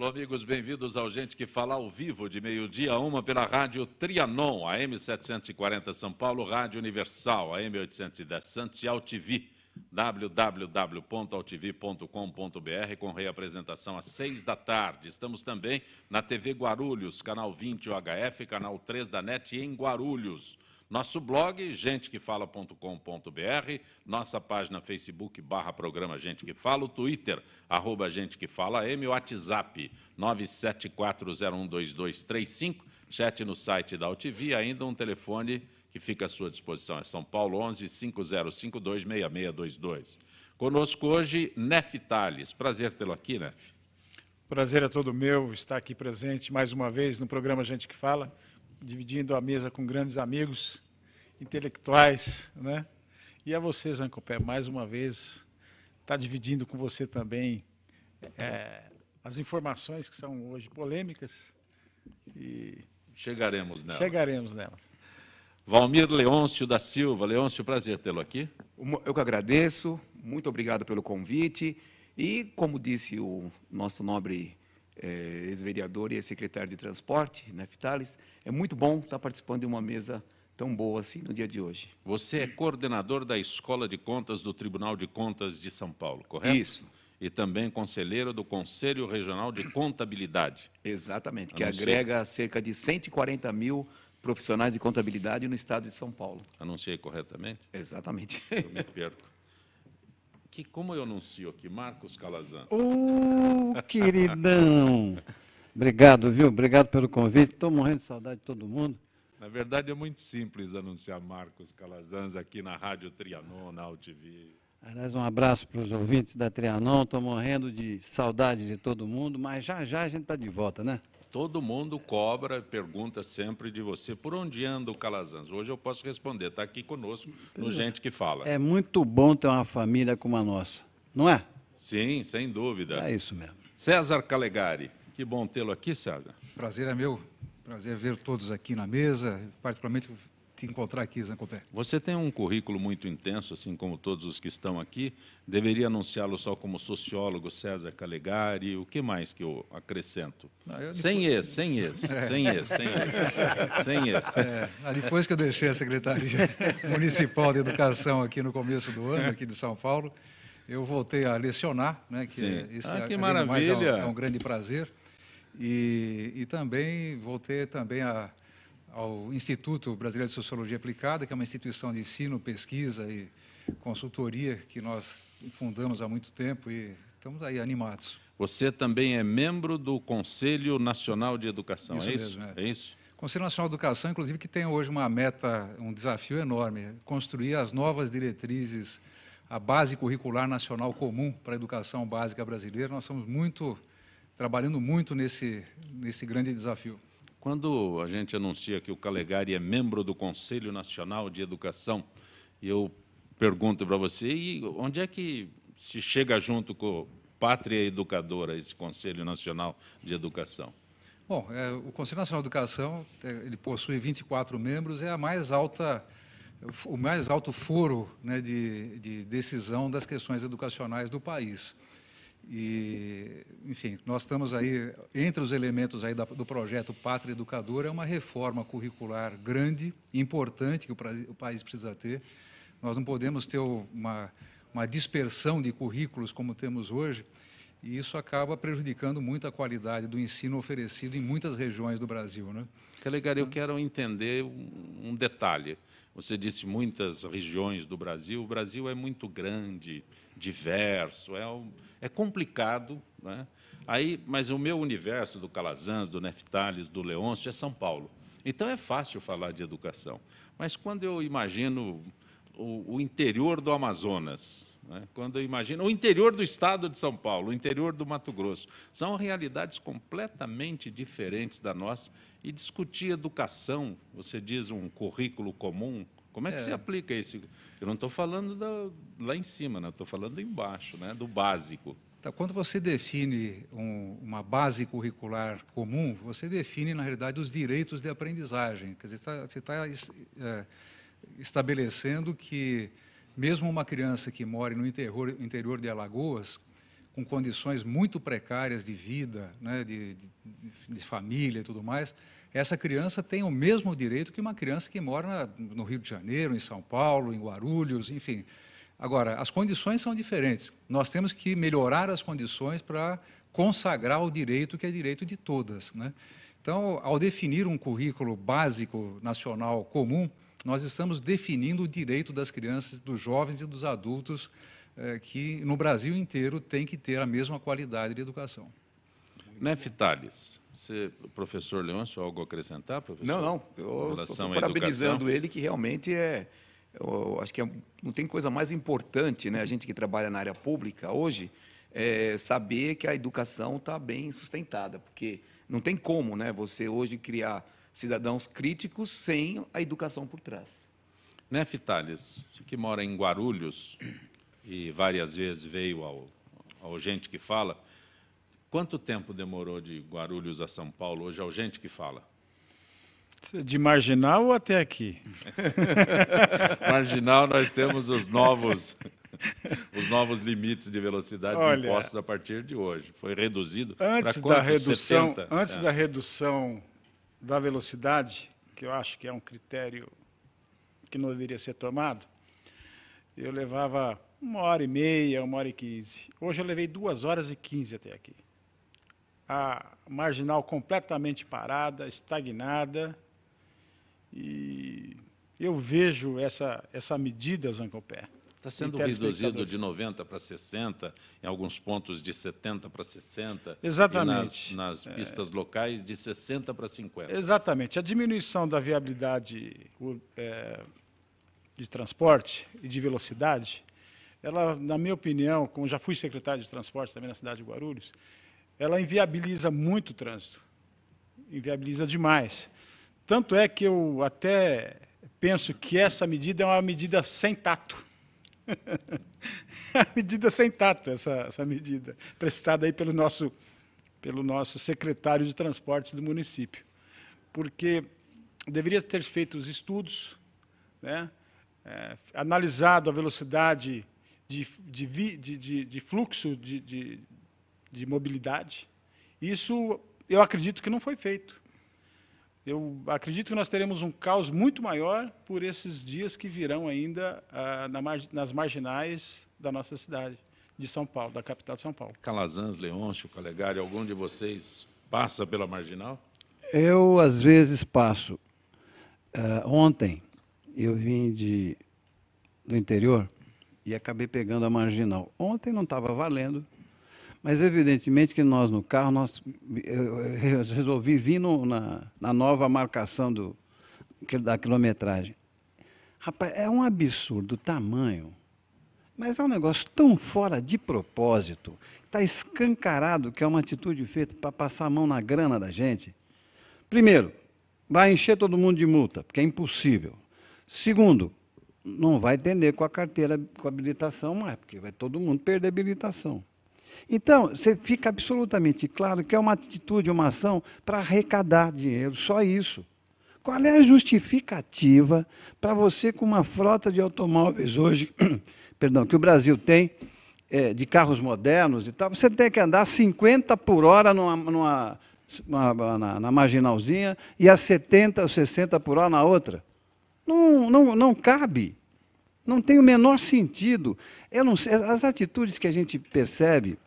Alô, amigos, bem-vindos ao Gente que Fala ao vivo, de meio-dia a 1 pela rádio Trianon, AM 740 São Paulo, Rádio Universal, AM 810 Santos e AltV, www.altv.com.br, com reapresentação às 6 da tarde. Estamos também na TV Guarulhos, canal 20 UHF, canal 3 da NET em Guarulhos. Nosso blog, gentequefala.com.br, nossa página Facebook, /programa Gente que Fala, o Twitter, @GenteQueFalaM, o WhatsApp, 974012235, chat no site da AltV, ainda um telefone que fica à sua disposição, é São Paulo 11-5052-6622. Conosco hoje, Nef Tales. Prazer tê-lo aqui, Nef. Prazer é todo meu estar aqui presente mais uma vez no programa Gente que Fala, dividindo a mesa com grandes amigos, intelectuais, né? E a você, Zancopé, mais uma vez, está dividindo com você também as informações que são hoje polêmicas e chegaremos nelas. Chegaremos nelas. Valmir Leôncio da Silva. Leôncio, prazer tê-lo aqui. Eu que agradeço, muito obrigado pelo convite. E, como disse o nosso nobre ex-vereador e ex-secretário de Transporte, Nef Tales, é muito bom estar participando de uma mesa tão boa assim no dia de hoje. Você é coordenador da Escola de Contas do Tribunal de Contas de São Paulo, correto? Isso. E também conselheiro do Conselho Regional de Contabilidade. Exatamente, que agrega cerca de 140 mil profissionais de contabilidade no estado de São Paulo. Anunciei corretamente? Exatamente. Eu me perco. Como eu anuncio aqui? Marcos Calazans. Queridão! Obrigado, viu? Obrigado pelo convite. Estou morrendo de saudade de todo mundo. Na verdade, é muito simples anunciar Marcos Calazans aqui na Rádio Trianon, na AltV. Aliás, um abraço para os ouvintes da Trianon. Estou morrendo de saudade de todo mundo, mas já já a gente está de volta, né? Todo mundo cobra, pergunta sempre de você, por onde anda o Calazans? Hoje eu posso responder, está aqui conosco no Gente que Fala. É muito bom ter uma família como a nossa, não é? Sim, sem dúvida. É isso mesmo. César Calegari, que bom tê-lo aqui, César. Prazer é meu, prazer ver todos aqui na mesa, particularmente te encontrar aqui, Zancopé. Você tem um currículo muito intenso, assim como todos os que estão aqui. Deveria anunciá-lo só como sociólogo, César Calegari. O que mais que eu acrescento? Sem esse. Depois que eu deixei a Secretaria Municipal de Educação aqui no começo do ano, aqui de São Paulo, eu voltei a lecionar, né? Que maravilha! É um grande prazer. E também voltei também ao Instituto Brasileiro de Sociologia Aplicada, que é uma instituição de ensino, pesquisa e consultoria que nós fundamos há muito tempo e estamos aí animados. Você também é membro do Conselho Nacional de Educação, isso é isso? Mesmo, é isso? Conselho Nacional de Educação, inclusive, que tem hoje uma meta, um desafio enorme, construir as novas diretrizes, a base curricular nacional comum para a educação básica brasileira. Nós estamos trabalhando muito nesse grande desafio. Quando a gente anuncia que o Calegari é membro do Conselho Nacional de Educação, eu pergunto para você, e onde é que se chega junto com Pátria Educadora, esse Conselho Nacional de Educação? Bom, o Conselho Nacional de Educação, ele possui 24 membros, é o mais alto foro, né, de decisão das questões educacionais do país. E, enfim, nós estamos aí, entre os elementos aí do projeto Pátria Educadora, é uma reforma curricular grande, importante, que o país precisa ter. Nós não podemos ter uma dispersão de currículos como temos hoje, e isso acaba prejudicando muito a qualidade do ensino oferecido em muitas regiões do Brasil, né? Calegari, eu quero entender um detalhe. Você disse muitas regiões do Brasil. O Brasil é muito grande, diverso, é complicado, né? Mas o meu universo do Calazans, do Nef Tales, do Leôncio é São Paulo. Então é fácil falar de educação. Mas quando eu imagino o interior do Amazonas, né? Quando eu imagino o interior do estado de São Paulo, o interior do Mato Grosso, são realidades completamente diferentes da nossa. E discutir educação, você diz um currículo comum, como é que se aplica isso? Eu não estou falando lá em cima, né? Estou falando embaixo, né? Do básico. Tá, quando você define uma base curricular comum, você define, na realidade, os direitos de aprendizagem. Quer dizer, você está estabelecendo que, mesmo uma criança que mora no interior de Alagoas, com condições muito precárias de vida, né, de família e tudo mais, essa criança tem o mesmo direito que uma criança que mora no Rio de Janeiro, em São Paulo, em Guarulhos, enfim. Agora, as condições são diferentes. Nós temos que melhorar as condições para consagrar o direito, que é direito de todas, né? Então, ao definir um currículo básico nacional comum, nós estamos definindo o direito das crianças, dos jovens e dos adultos, que no Brasil inteiro tem que ter a mesma qualidade de educação. Neftales, o professor Leôncio, algo a acrescentar, professor? Não, eu estou parabenizando ele, que realmente eu acho que não tem coisa mais importante, né, a gente que trabalha na área pública hoje, saber que a educação está bem sustentada, porque não tem como, né, você hoje criar cidadãos críticos sem a educação por trás. Neftales, que mora em Guarulhos e várias vezes veio ao Gente que Fala, quanto tempo demorou de Guarulhos a São Paulo, hoje ao Gente que Fala? De Marginal ou até aqui? Marginal, nós temos os novos limites de velocidade impostos a partir de hoje. Foi reduzido para quanto? 70? Antes da redução da velocidade, que eu acho que é um critério que não deveria ser tomado, eu levava 1h30, 1h15. Hoje eu levei 2h15 até aqui. A Marginal completamente parada, estagnada, e eu vejo essa medida, Zancopé. Está sendo reduzido de 90 para 60, em alguns pontos de 70 para 60. Exatamente. E nas pistas locais, de 60 para 50. Exatamente. A diminuição da viabilidade de transporte e de velocidade, ela, na minha opinião, como já fui secretário de transporte também na cidade de Guarulhos, ela inviabiliza muito o trânsito. Inviabiliza demais. Tanto é que eu até penso que essa medida é uma medida sem tato. A medida sem tato, essa medida, prestada aí pelo nosso secretário de transportes do município. Porque deveria ter feito os estudos, né, analisado a velocidade de fluxo de mobilidade. Isso eu acredito que não foi feito. Eu acredito que nós teremos um caos muito maior por esses dias que virão ainda nas marginais da nossa cidade, de São Paulo, da capital de São Paulo. Calazans, Leôncio, Calegari, algum de vocês passa pela marginal? Eu, às vezes, passo. Ontem, eu vim do interior e acabei pegando a marginal. Ontem não estava valendo, mas evidentemente que nós no carro, eu resolvi vir na nova marcação da quilometragem. Rapaz, é um absurdo o tamanho, mas é um negócio tão fora de propósito, está escancarado que é uma atitude feita para passar a mão na grana da gente. Primeiro, vai encher todo mundo de multa, porque é impossível. Segundo, não vai atender com a carteira, com a habilitação mais, porque vai todo mundo perder a habilitação. Então, você fica absolutamente claro que é uma atitude, uma ação para arrecadar dinheiro, só isso. Qual é a justificativa para você, com uma frota de automóveis hoje, perdão, que o Brasil tem, de carros modernos e tal, você tem que andar 50 por hora na marginalzinha e a 70 ou 60 por hora na outra? Não cabe. Não tem o menor sentido. Eu não sei, as atitudes que a gente percebe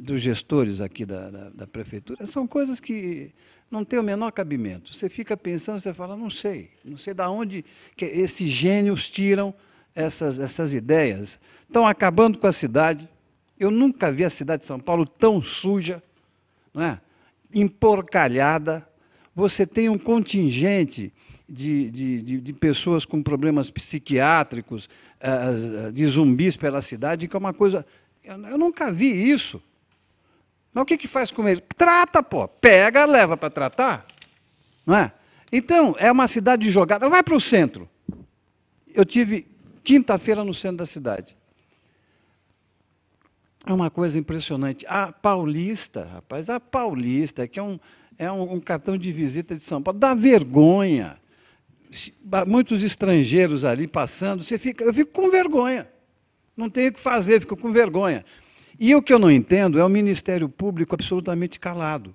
dos gestores aqui da prefeitura são coisas que não têm o menor cabimento. Você fica pensando, você fala, não sei de onde que esses gênios tiram essas ideias. Estão acabando com a cidade. Eu nunca vi a cidade de São Paulo tão suja, não é? Emporcalhada. Você tem um contingente de pessoas com problemas psiquiátricos, de zumbis pela cidade, que é uma coisa... Eu nunca vi isso. Mas o que faz com ele? Trata, pô. Pega, leva para tratar. Não é? Então, é uma cidade jogada. Vai para o centro. Eu tive quinta-feira no centro da cidade. É uma coisa impressionante. A Paulista, rapaz, que é um cartão de visita de São Paulo, dá vergonha. Muitos estrangeiros ali passando, eu fico com vergonha. Não tenho o que fazer, fico com vergonha. E o que eu não entendo é o Ministério Público absolutamente calado.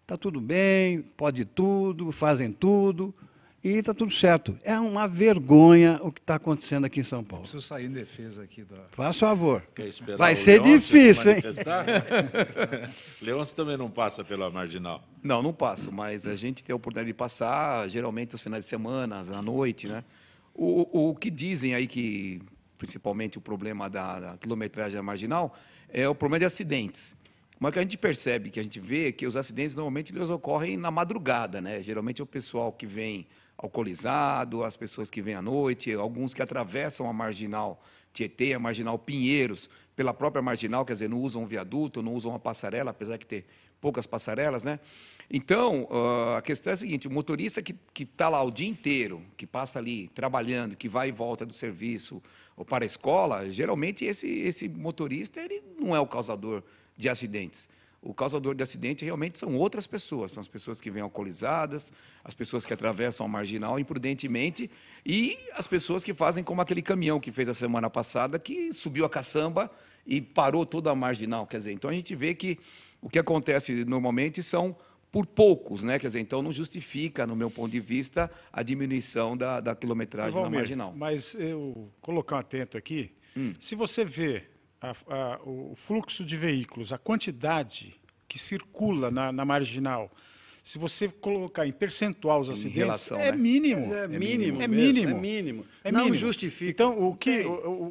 Está tudo bem, pode tudo, fazem tudo, e está tudo certo. É uma vergonha o que está acontecendo aqui em São Paulo. Preciso sair em defesa aqui da... Faz favor. Quer esperar Vai o ser Leôncio difícil, hein? manifestar? Leôncio também não passa pela Marginal. Não, não passo, mas a gente tem a oportunidade de passar, geralmente, os finais de semana, à noite, né? O que dizem aí que, principalmente, o problema da quilometragem marginal é o problema de acidentes. Mas o que a gente percebe, que a gente vê, é que os acidentes, normalmente, eles ocorrem na madrugada, né? Geralmente, é o pessoal que vem alcoolizado, as pessoas que vêm à noite, alguns que atravessam a Marginal Tietê, a Marginal Pinheiros, pela própria Marginal, quer dizer, não usam um viaduto, não usam uma passarela, apesar de ter poucas passarelas, né? Então, a questão é a seguinte, o motorista que está lá o dia inteiro, que passa ali trabalhando, que vai e volta do serviço ou para a escola, geralmente esse motorista ele não é o causador de acidentes. O causador de acidente realmente são outras pessoas, são as pessoas que vêm alcoolizadas, as pessoas que atravessam a Marginal imprudentemente e as pessoas que fazem como aquele caminhão que fez a semana passada, que subiu a caçamba e parou toda a Marginal. Quer dizer, então a gente vê que o que acontece normalmente são por poucos, né? Quer dizer, então não justifica, no meu ponto de vista, a diminuição da quilometragem na Valmir, Marginal. mas eu colocar um atento aqui, se você vê o fluxo de veículos, a quantidade que circula na Marginal, se você colocar em percentual os acidentes, relação, é né? mínimo. É mínimo. É mesmo, mínimo. É mínimo. É Não mínimo. justifica. Então,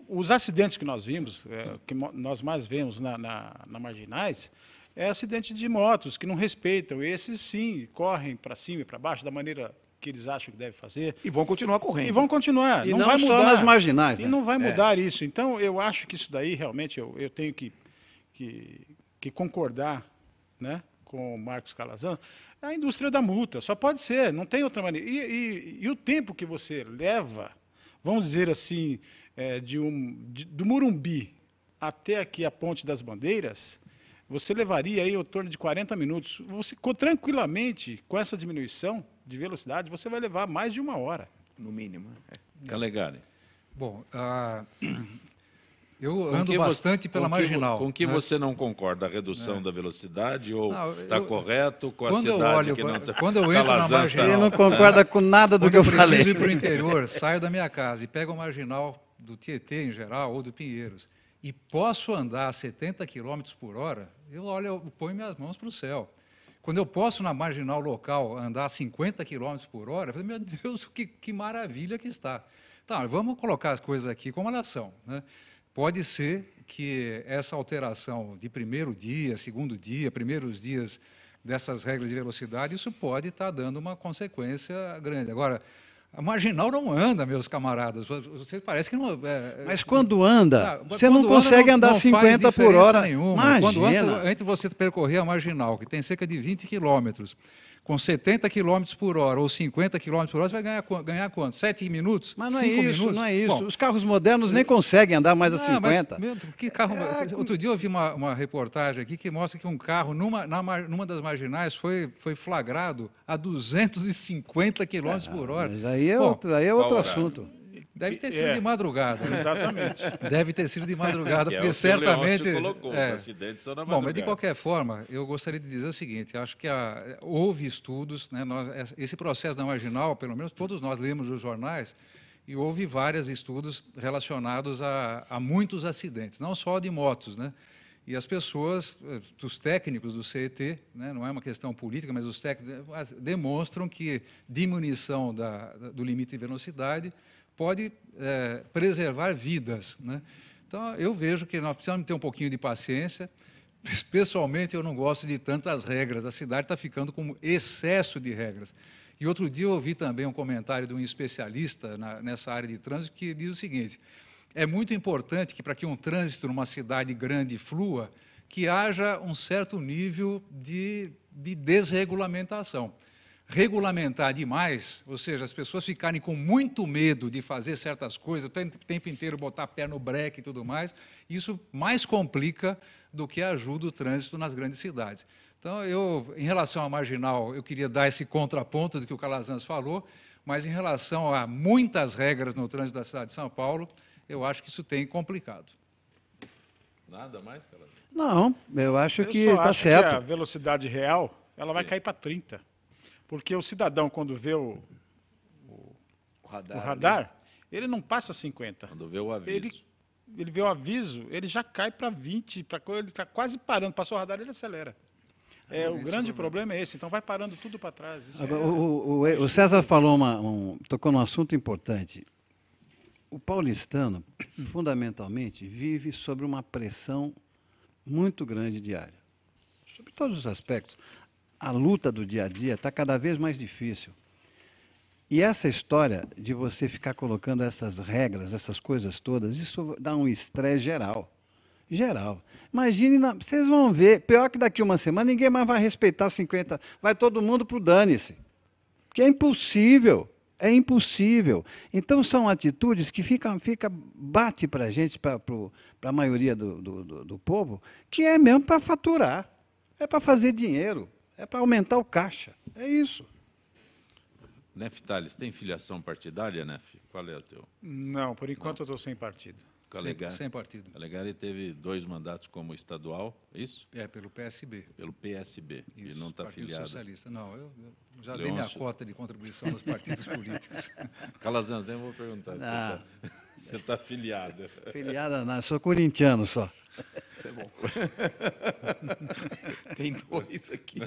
os acidentes que nós vimos, que nós mais vemos na Marginais, é acidente de motos que não respeitam. Esses, sim, correm para cima e para baixo da maneira que eles acham que devem fazer. E vão continuar correndo. E vão continuar. E não não vai só mudar. nas marginais, E né? não vai mudar isso. Então, eu acho que isso daí, realmente, eu tenho que concordar, né, com o Marcos Calazans. É a indústria da multa, só pode ser, não tem outra maneira. E o tempo que você leva, vamos dizer assim, do Morumbi até aqui a Ponte das Bandeiras, você levaria aí em torno de 40 minutos. Você, tranquilamente, com essa diminuição de velocidade, você vai levar mais de 1 hora. No mínimo. Calegari. Bom, eu ando bastante pela Marginal. Com que né? você não concorda? A redução da velocidade ou Não, está correto com a quando eu cidade olho, que não está... quando eu entro na Marginal, Ele não concorda com nada do quando que eu eu preciso falei. ir para o interior, saio da minha casa e pego a Marginal do Tietê, em geral, ou do Pinheiros, e posso andar a 70 km por hora, eu ponho minhas mãos para o céu. Quando eu posso, na Marginal local, andar a 50 km por hora, eu falo, meu Deus, que maravilha que está. Tá, vamos colocar as coisas aqui como elas são, né? Pode ser que essa alteração de primeiro dia, segundo dia, primeiros dias dessas regras de velocidade, isso pode estar dando uma consequência grande. Agora, a Marginal não anda, meus camaradas. Você parece que não... Mas quando anda, você quando não consegue anda, andar não 50 faz por hora. nenhuma. Quando Imagina. antes você percorrer a Marginal, que tem cerca de 20 quilômetros, com 70 km por hora ou 50 km por hora, você vai ganhar quanto? 7 minutos? Mas não é 5 isso, minutos? não é isso. Bom, Os carros modernos nem conseguem andar mais a 50. Mas, que carro, outro dia eu vi uma reportagem aqui que mostra que um carro, numa das marginais, foi flagrado a 250 km por hora. Mas aí é Bom, outro horário? assunto. Deve ter sido de madrugada. Né? Exatamente. Deve ter sido de madrugada, Que é porque o que o certamente... Leôncio colocou, os acidentes são na Bom, mas de madrugada. qualquer forma, eu gostaria de dizer o seguinte, acho que houve estudos, né, esse processo da Marginal, pelo menos todos nós lemos os jornais, e houve vários estudos relacionados a muitos acidentes, não só de motos, né? E as pessoas, os técnicos do CET, né, não é uma questão política, mas os técnicos demonstram que diminuição do limite de velocidade pode preservar vidas, né? Então, eu vejo que nós precisamos ter um pouquinho de paciência. Pessoalmente, eu não gosto de tantas regras. A cidade está ficando com excesso de regras. E outro dia eu ouvi também um comentário de um especialista nessa área de trânsito que diz o seguinte, é muito importante que, para que um trânsito numa cidade grande flua, que haja um certo nível de desregulamentação. Regulamentar demais, ou seja, as pessoas ficarem com muito medo de fazer certas coisas, o tempo inteiro botar pé no breque e tudo mais, isso mais complica do que ajuda o trânsito nas grandes cidades. Então, em relação à Marginal, eu queria dar esse contraponto do que o Calazans falou, mas em relação a muitas regras no trânsito da cidade de São Paulo, eu acho que isso tem complicado. Nada mais, cara? Não, eu acho que Eu só está acho certo. que a velocidade real ela vai Sim. cair para 30. Porque o cidadão, quando vê o O radar. radar, ele não passa 50. Quando vê o aviso. Ele vê o aviso, ele já cai para 20, ele está quase parando. Passou o radar, ele acelera. O grande problema é esse, então vai parando tudo para trás. Isso Agora, o César falou tocou num assunto importante. O paulistano, fundamentalmente, vive sob uma pressão muito grande diária. Sobre todos os aspectos. A luta do dia a dia está cada vez mais difícil. E essa história de você ficar colocando essas regras, essas coisas todas, isso dá um estresse geral. Geral. Imagine, vocês vão ver, pior que daqui uma semana, ninguém mais vai respeitar 50, vai todo mundo para o dane-se. Porque é impossível, é impossível. Então são atitudes que bate para a gente, para a maioria do povo, que é mesmo para faturar, é para fazer dinheiro, é para aumentar o caixa, é isso. Neftales, tem filiação partidária, Nef? Qual é o teu? Não, por enquanto eu estou sem partido. Sem partido. Calegari teve 2 mandatos como estadual, é isso? Pelo PSB. Pelo PSB, Isso, e não está Partido afiliado. Socialista. Não, eu já dei minha Leôncio. cota de contribuição nos partidos políticos. Calazans, nem vou perguntar Ah. se você está afiliado. Filiada, não, sou corintiano só. Isso é bom. Tem 2 aqui.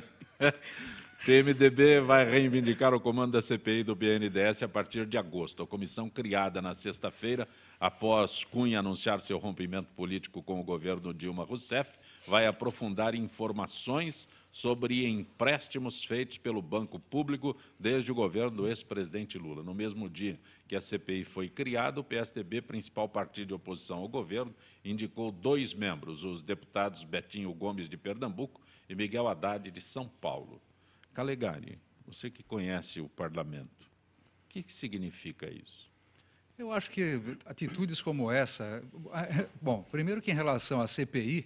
PMDB vai reivindicar o comando da CPI do BNDES a partir de agosto. A comissão criada na sexta-feira, após Cunha anunciar seu rompimento político com o governo Dilma Rousseff, vai aprofundar informações sobre empréstimos feitos pelo Banco Público desde o governo do ex-presidente Lula. No mesmo dia que a CPI foi criada, o PSDB, principal partido de oposição ao governo, indicou 2 membros, os deputados Betinho Gomes, de Pernambuco, e Miguel Haddad, de São Paulo. Calegari, você que conhece o parlamento, o que significa isso? Eu acho que atitudes como essa... Bom, primeiro que em relação à CPI,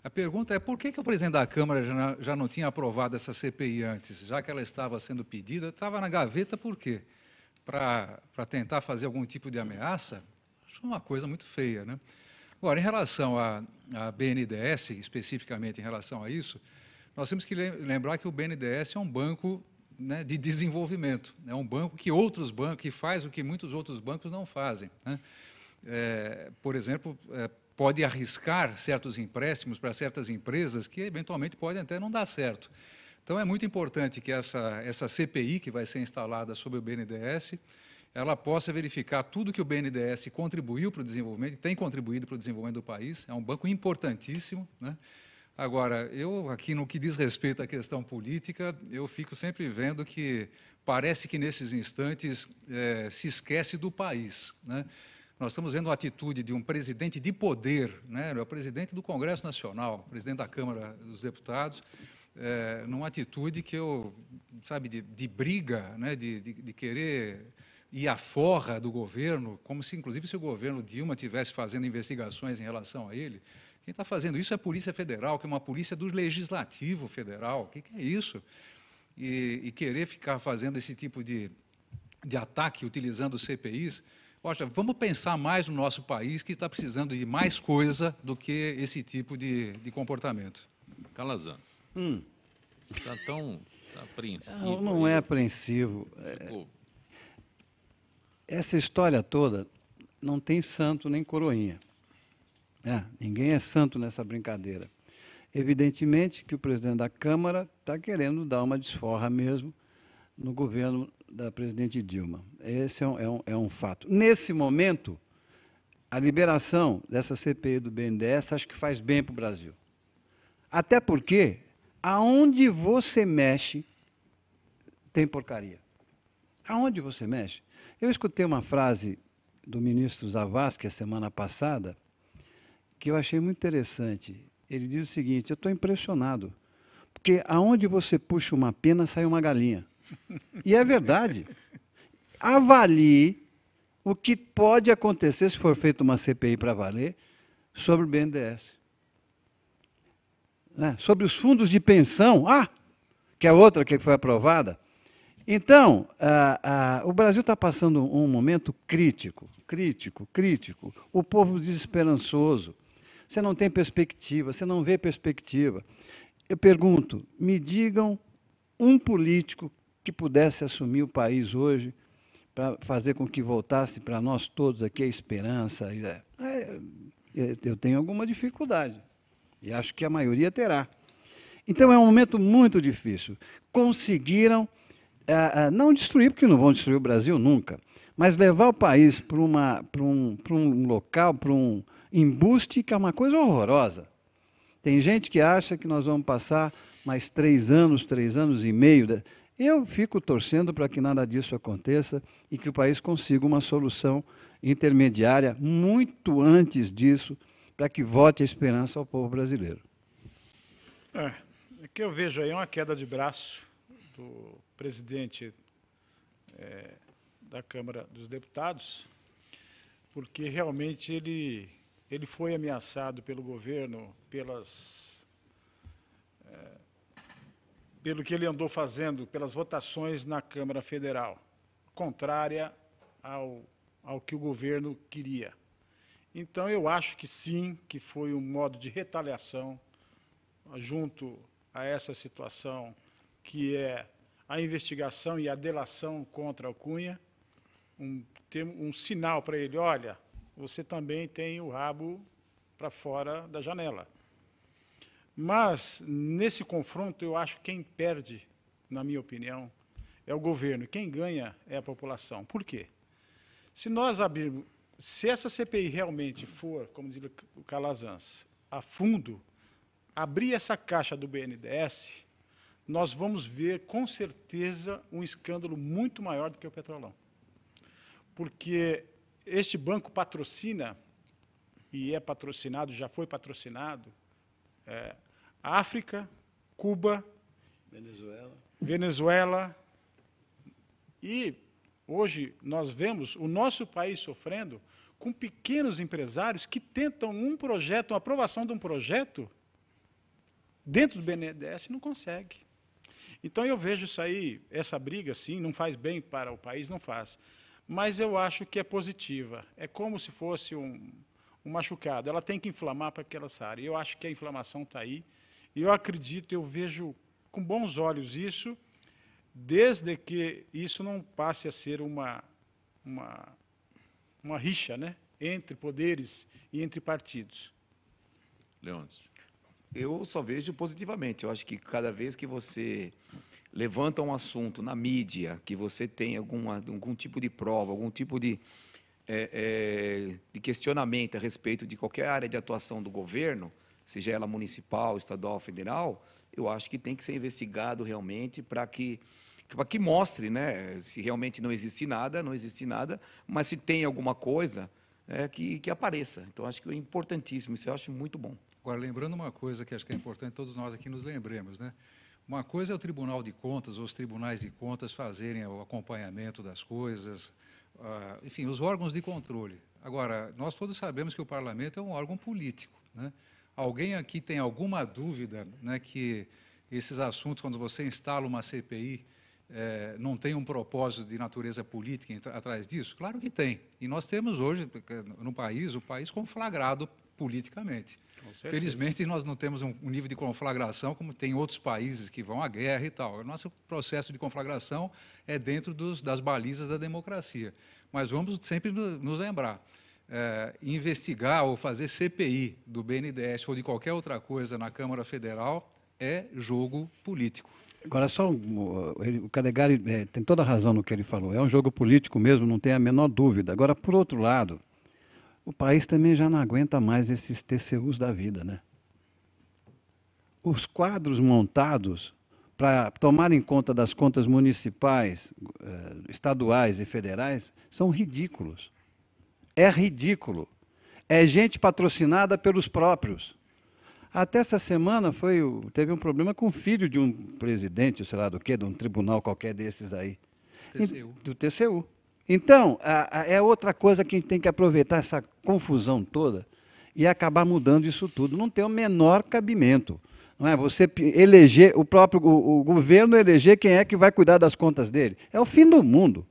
a pergunta é por que o presidente da Câmara já não tinha aprovado essa CPI antes? Já que ela estava sendo pedida, estava na gaveta por quê? Para tentar fazer algum tipo de ameaça? Acho uma coisa muito feia, né? Agora, em relação à BNDES, especificamente em relação a isso, nós temos que lembrar que o BNDES é um banco, né, de desenvolvimento, é um banco que outros bancos, que faz o que muitos outros bancos não fazem, né? Por exemplo, pode arriscar certos empréstimos para certas empresas que, eventualmente, podem até não dar certo. Então, é muito importante que essa CPI, que vai ser instalada sobre o BNDES, ela possa verificar tudo que o BNDES contribuiu para o desenvolvimento, tem contribuído para o desenvolvimento do país, é um banco importantíssimo, né? Agora, eu aqui no que diz respeito à questão política, eu fico sempre vendo que parece que nesses instantes se esquece do país, né? Nós estamos vendo a atitude de um presidente de poder, né? É o presidente do Congresso Nacional, presidente da Câmara dos Deputados, numa atitude que de briga, né? de querer ir à forra do governo, como se, inclusive, se o governo Dilma estivesse fazendo investigações em relação a ele. Quem está fazendo isso é a Polícia Federal, que é uma polícia do Legislativo Federal. O que é isso? E querer ficar fazendo esse tipo de ataque utilizando CPIs. Poxa, vamos pensar mais no nosso país, que está precisando de mais coisa do que esse tipo de comportamento. Calazans, está tão apreensivo. Não é apreensivo. Essa história toda não tem santo nem coroinha. Ninguém é santo nessa brincadeira. Evidentemente que o presidente da Câmara está querendo dar uma desforra mesmo no governo da presidente Dilma. Esse é um fato. Nesse momento, a liberação dessa CPI do BNDES acho que faz bem para o Brasil. Até porque, aonde você mexe, tem porcaria. Aonde você mexe? Eu escutei uma frase do ministro Zavascki a semana passada, que eu achei muito interessante. Ele diz o seguinte: eu estou impressionado, porque aonde você puxa uma pena, sai uma galinha. E é verdade. Avalie o que pode acontecer se for feita uma CPI para valer sobre o BNDES. Sobre os fundos de pensão, que é outra que foi aprovada. Então, o Brasil está passando um momento crítico. O povo desesperançoso. você não tem perspectiva, você não vê perspectiva. Eu pergunto, me digam um político que pudesse assumir o país hoje para fazer com que voltasse para nós todos aqui a esperança. Eu tenho alguma dificuldade, e acho que a maioria terá. Então, é um momento muito difícil. Conseguiram, não destruir, porque não vão destruir o Brasil nunca, mas levar o país para um local, para um embuste, que é uma coisa horrorosa. Tem gente que acha que nós vamos passar mais 3 anos e meio. Eu fico torcendo para que nada disso aconteça e que o país consiga uma solução intermediária muito antes disso, para que volte a esperança ao povo brasileiro. O que eu vejo aí é uma queda de braço do presidente da Câmara dos Deputados, porque realmente ele foi ameaçado pelo governo pelo que ele andou fazendo, pelas votações na Câmara Federal, contrária ao que o governo queria. Então, eu acho que sim, que foi um modo de retaliação junto a essa situação, que é a investigação e a delação contra o Cunha, um sinal para ele, olha, você também tem o rabo para fora da janela. Mas, nesse confronto, eu acho que quem perde, na minha opinião, é o governo. Quem ganha é a população. Por quê? Se essa CPI realmente for, como diz o Calazans, a fundo, abrir essa caixa do BNDES, nós vamos ver, com certeza, um escândalo muito maior do que o Petrolão. Porque este banco patrocina, e é patrocinado, já foi patrocinado, África, Cuba, Venezuela, e hoje nós vemos o nosso país sofrendo com pequenos empresários que tentam uma aprovação de um projeto dentro do BNDES e não consegue. Então, eu vejo isso aí, essa briga, sim, não faz bem para o país, não faz. Mas eu acho que é positiva. É como se fosse um machucado. Ela tem que inflamar para que ela saia. Eu acho que a inflamação está aí. E eu acredito, eu vejo com bons olhos isso, desde que isso não passe a ser uma rixa, né, entre poderes e entre partidos. Leônidas. Eu só vejo positivamente. Eu acho que cada vez que você levanta um assunto na mídia, que você tem algum tipo de prova, algum tipo de questionamento a respeito de qualquer área de atuação do governo, seja ela municipal, estadual, federal, eu acho que tem que ser investigado realmente para que mostre, né, se realmente não existe nada, mas se tem alguma coisa, que apareça. Então, acho que é importantíssimo, isso eu acho muito bom. Agora, lembrando uma coisa que acho que é importante todos nós aqui nos lembremos, né? Uma coisa é o Tribunal de Contas, ou os tribunais de contas fazerem o acompanhamento das coisas, enfim, os órgãos de controle. Agora, nós todos sabemos que o parlamento é um órgão político, né? Alguém aqui tem alguma dúvida, né, que esses assuntos, quando você instala uma CPI, não tem um propósito de natureza política atrás disso? Claro que tem. E nós temos hoje, no país, o país conflagrado politicamente. Felizmente, nós não temos um nível de conflagração como tem outros países que vão à guerra e tal. O nosso processo de conflagração é dentro das balizas da democracia. Mas vamos sempre nos lembrar, investigar ou fazer CPI do BNDES ou de qualquer outra coisa na Câmara Federal é jogo político. Agora, o Calegari tem toda a razão no que ele falou. É um jogo político mesmo, não tem a menor dúvida. Agora, por outro lado, o país também já não aguenta mais esses TCUs da vida, né? Os quadros montados para tomarem conta das contas municipais, estaduais e federais são ridículos. É ridículo. É gente patrocinada pelos próprios. Até essa semana teve um problema com o filho de um presidente, sei lá do quê, de um tribunal qualquer desses aí. TCU. Do TCU. Então, é outra coisa que a gente tem que aproveitar essa confusão toda e acabar mudando isso tudo. Não tem o menor cabimento. Não é? Você eleger, o governo eleger quem é que vai cuidar das contas dele. É o fim do mundo.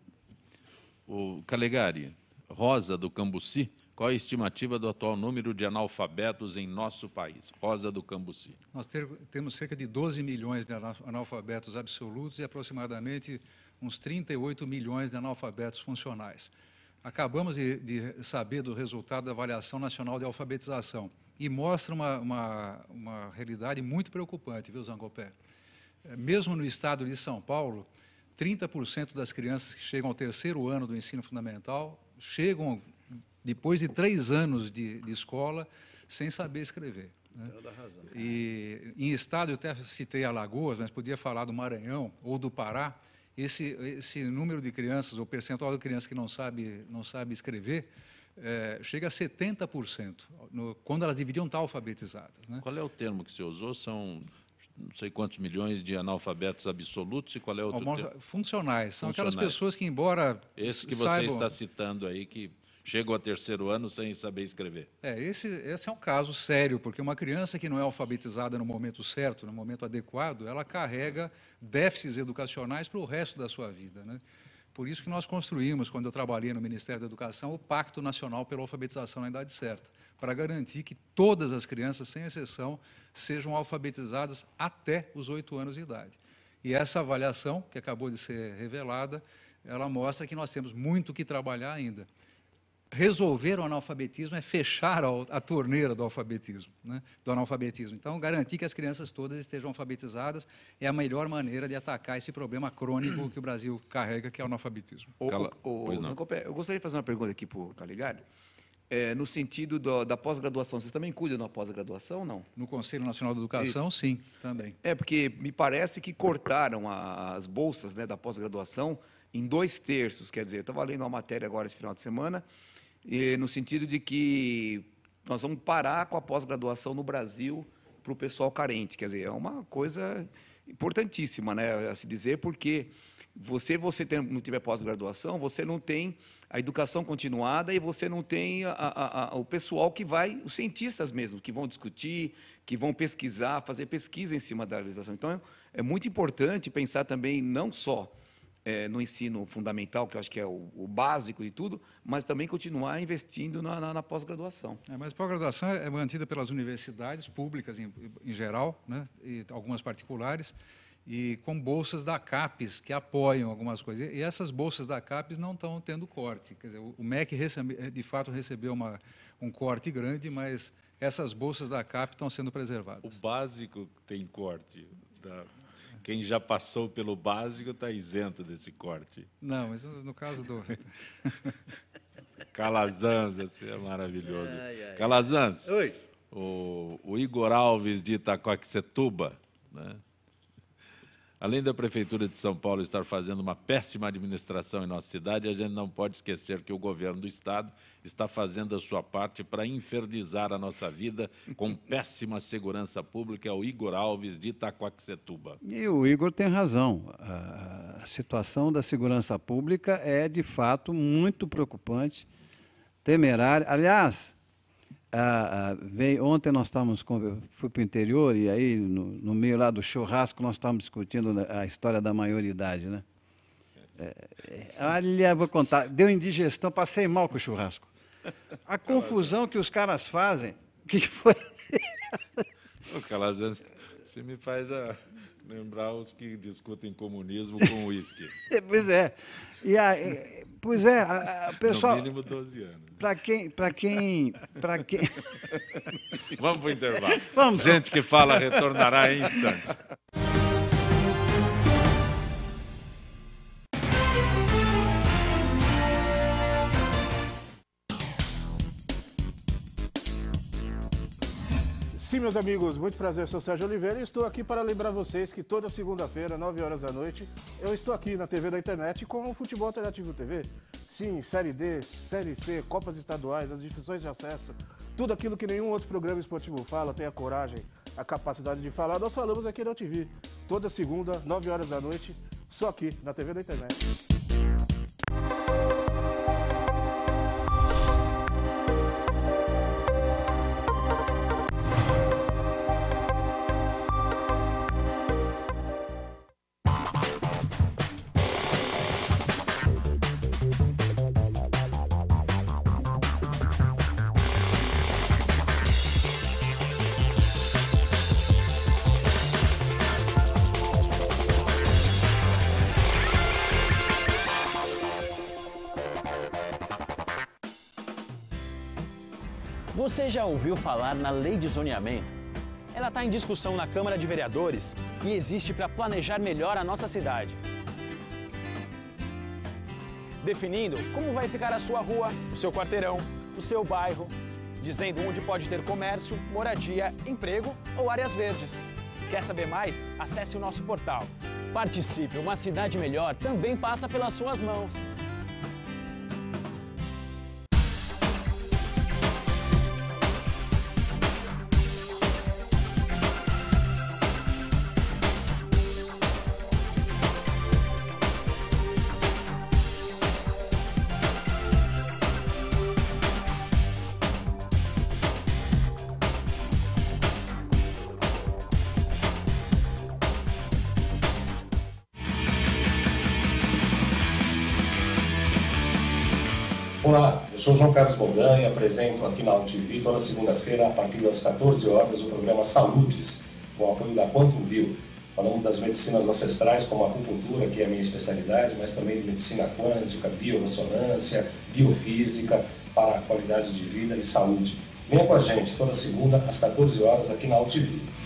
O Calegari, Rosa do Cambuci Qual a estimativa do atual número de analfabetos em nosso país? Rosa do Cambuci. Nós temos cerca de 12 milhões de analfabetos absolutos e aproximadamente uns 38 milhões de analfabetos funcionais. Acabamos de saber do resultado da Avaliação Nacional de Alfabetização e mostra uma realidade muito preocupante, viu, Zancopé? Mesmo no estado de São Paulo, 30% das crianças que chegam ao 3º ano do ensino fundamental chegam depois de 3 anos de escola sem saber escrever. Né? E em estado, eu até citei Alagoas, mas podia falar do Maranhão ou do Pará, esse número de crianças, ou percentual de crianças que não sabe escrever, chega a 70%, quando elas deveriam estar alfabetizadas. Né? Qual é o termo que você usou? São não sei quantos milhões de analfabetos absolutos e qual é o outro termo? Funcionais. São aquelas pessoas que, embora esse que você está citando aí, que chegam ao 3º ano sem saber escrever. Esse é um caso sério, porque uma criança que não é alfabetizada no momento certo, no momento adequado, ela carrega déficits educacionais para o resto da sua vida. Né? Por isso que nós construímos, quando eu trabalhei no Ministério da Educação, o Pacto Nacional pela Alfabetização na Idade Certa, para garantir que todas as crianças, sem exceção, sejam alfabetizadas até os 8 anos de idade. E essa avaliação, que acabou de ser revelada, ela mostra que nós temos muito que trabalhar ainda. Resolver o analfabetismo é fechar a torneira do alfabetismo, né? Do analfabetismo. Então, garantir que as crianças todas estejam alfabetizadas é a melhor maneira de atacar esse problema crônico que o Brasil carrega, que é o analfabetismo. Eu gostaria de fazer uma pergunta aqui para o Calegari. No sentido da pós-graduação, vocês também cuidam da pós-graduação, não? No Conselho Nacional de Educação, Isso. Sim, também. Porque me parece que cortaram as bolsas, né, da pós-graduação em 2/3, quer dizer, eu estava lendo uma matéria agora esse final de semana, no sentido de que nós vamos parar com a pós-graduação no Brasil para o pessoal carente, quer dizer, é uma coisa importantíssima, né, a se dizer, porque não tiver pós-graduação, você não tem a educação continuada e você não tem o pessoal que vai, os cientistas mesmo, que vão discutir, que vão pesquisar, fazer pesquisa em cima da legislação. Então, é muito importante pensar também não só no ensino fundamental, que eu acho que é o básico de tudo, mas também continuar investindo na pós-graduação. Mas a pós-graduação é mantida pelas universidades públicas em geral, né, e algumas particulares, e com bolsas da CAPES, que apoiam algumas coisas. E essas bolsas da CAPES não estão tendo corte. Quer dizer, o MEC, de fato, recebeu um corte grande, mas essas bolsas da CAPES estão sendo preservadas. O básico tem corte. Quem já passou pelo básico está isento desse corte. Não, mas no caso do... Calazans, esse é maravilhoso. Calazans, Oi. O Igor Alves de Itacoaxetuba, né? Além da Prefeitura de São Paulo estar fazendo uma péssima administração em nossa cidade, a gente não pode esquecer que o governo do Estado está fazendo a sua parte para infernizar a nossa vida com péssima segurança pública. É o Igor Alves de Itacoaxetuba. E o Igor tem razão. A situação da segurança pública é, de fato, muito preocupante, temerária. Aliás, ontem nós fui para o interior e aí no meio lá do churrasco nós estávamos discutindo a história da maioridade, né? Olha, vou contar, deu indigestão, passei mal com o churrasco. A confusão que os caras fazem, o que foi? O Calazans, você me faz lembrar os que discutem comunismo com uísque. Pois é. Pessoal... No mínimo 12 anos. Para quem... Vamos para o intervalo. Vamos. Gente que fala retornará em instantes. Sim, meus amigos, muito prazer, eu sou Sérgio Oliveira e estou aqui para lembrar vocês que toda segunda-feira, 9 horas da noite, eu estou aqui na TV da internet com o Futebol Alternativo TV. Sim, Série D, Série C, Copas Estaduais, as divisões de acesso, tudo aquilo que nenhum outro programa esportivo fala, tem a coragem, a capacidade de falar, nós falamos aqui na TV. Toda segunda, 9 horas da noite, só aqui na TV da internet. Você já ouviu falar na Lei de Zoneamento? Ela está em discussão na Câmara de Vereadores e existe para planejar melhor a nossa cidade. Definindo como vai ficar a sua rua, o seu quarteirão, o seu bairro, dizendo onde pode ter comércio, moradia, emprego ou áreas verdes. Quer saber mais? Acesse o nosso portal. Participe, uma cidade melhor também passa pelas suas mãos. Olá, eu sou João Carlos Boldan e apresento aqui na UTV toda segunda-feira, a partir das 14 horas, o programa Saludes, com o apoio da Quantum Bio. Falamos das medicinas ancestrais, como a acupuntura, que é a minha especialidade, mas também de medicina quântica, biorressonância, biofísica, para a qualidade de vida e saúde. Venha com a gente toda segunda, às 14 horas, aqui na UTV.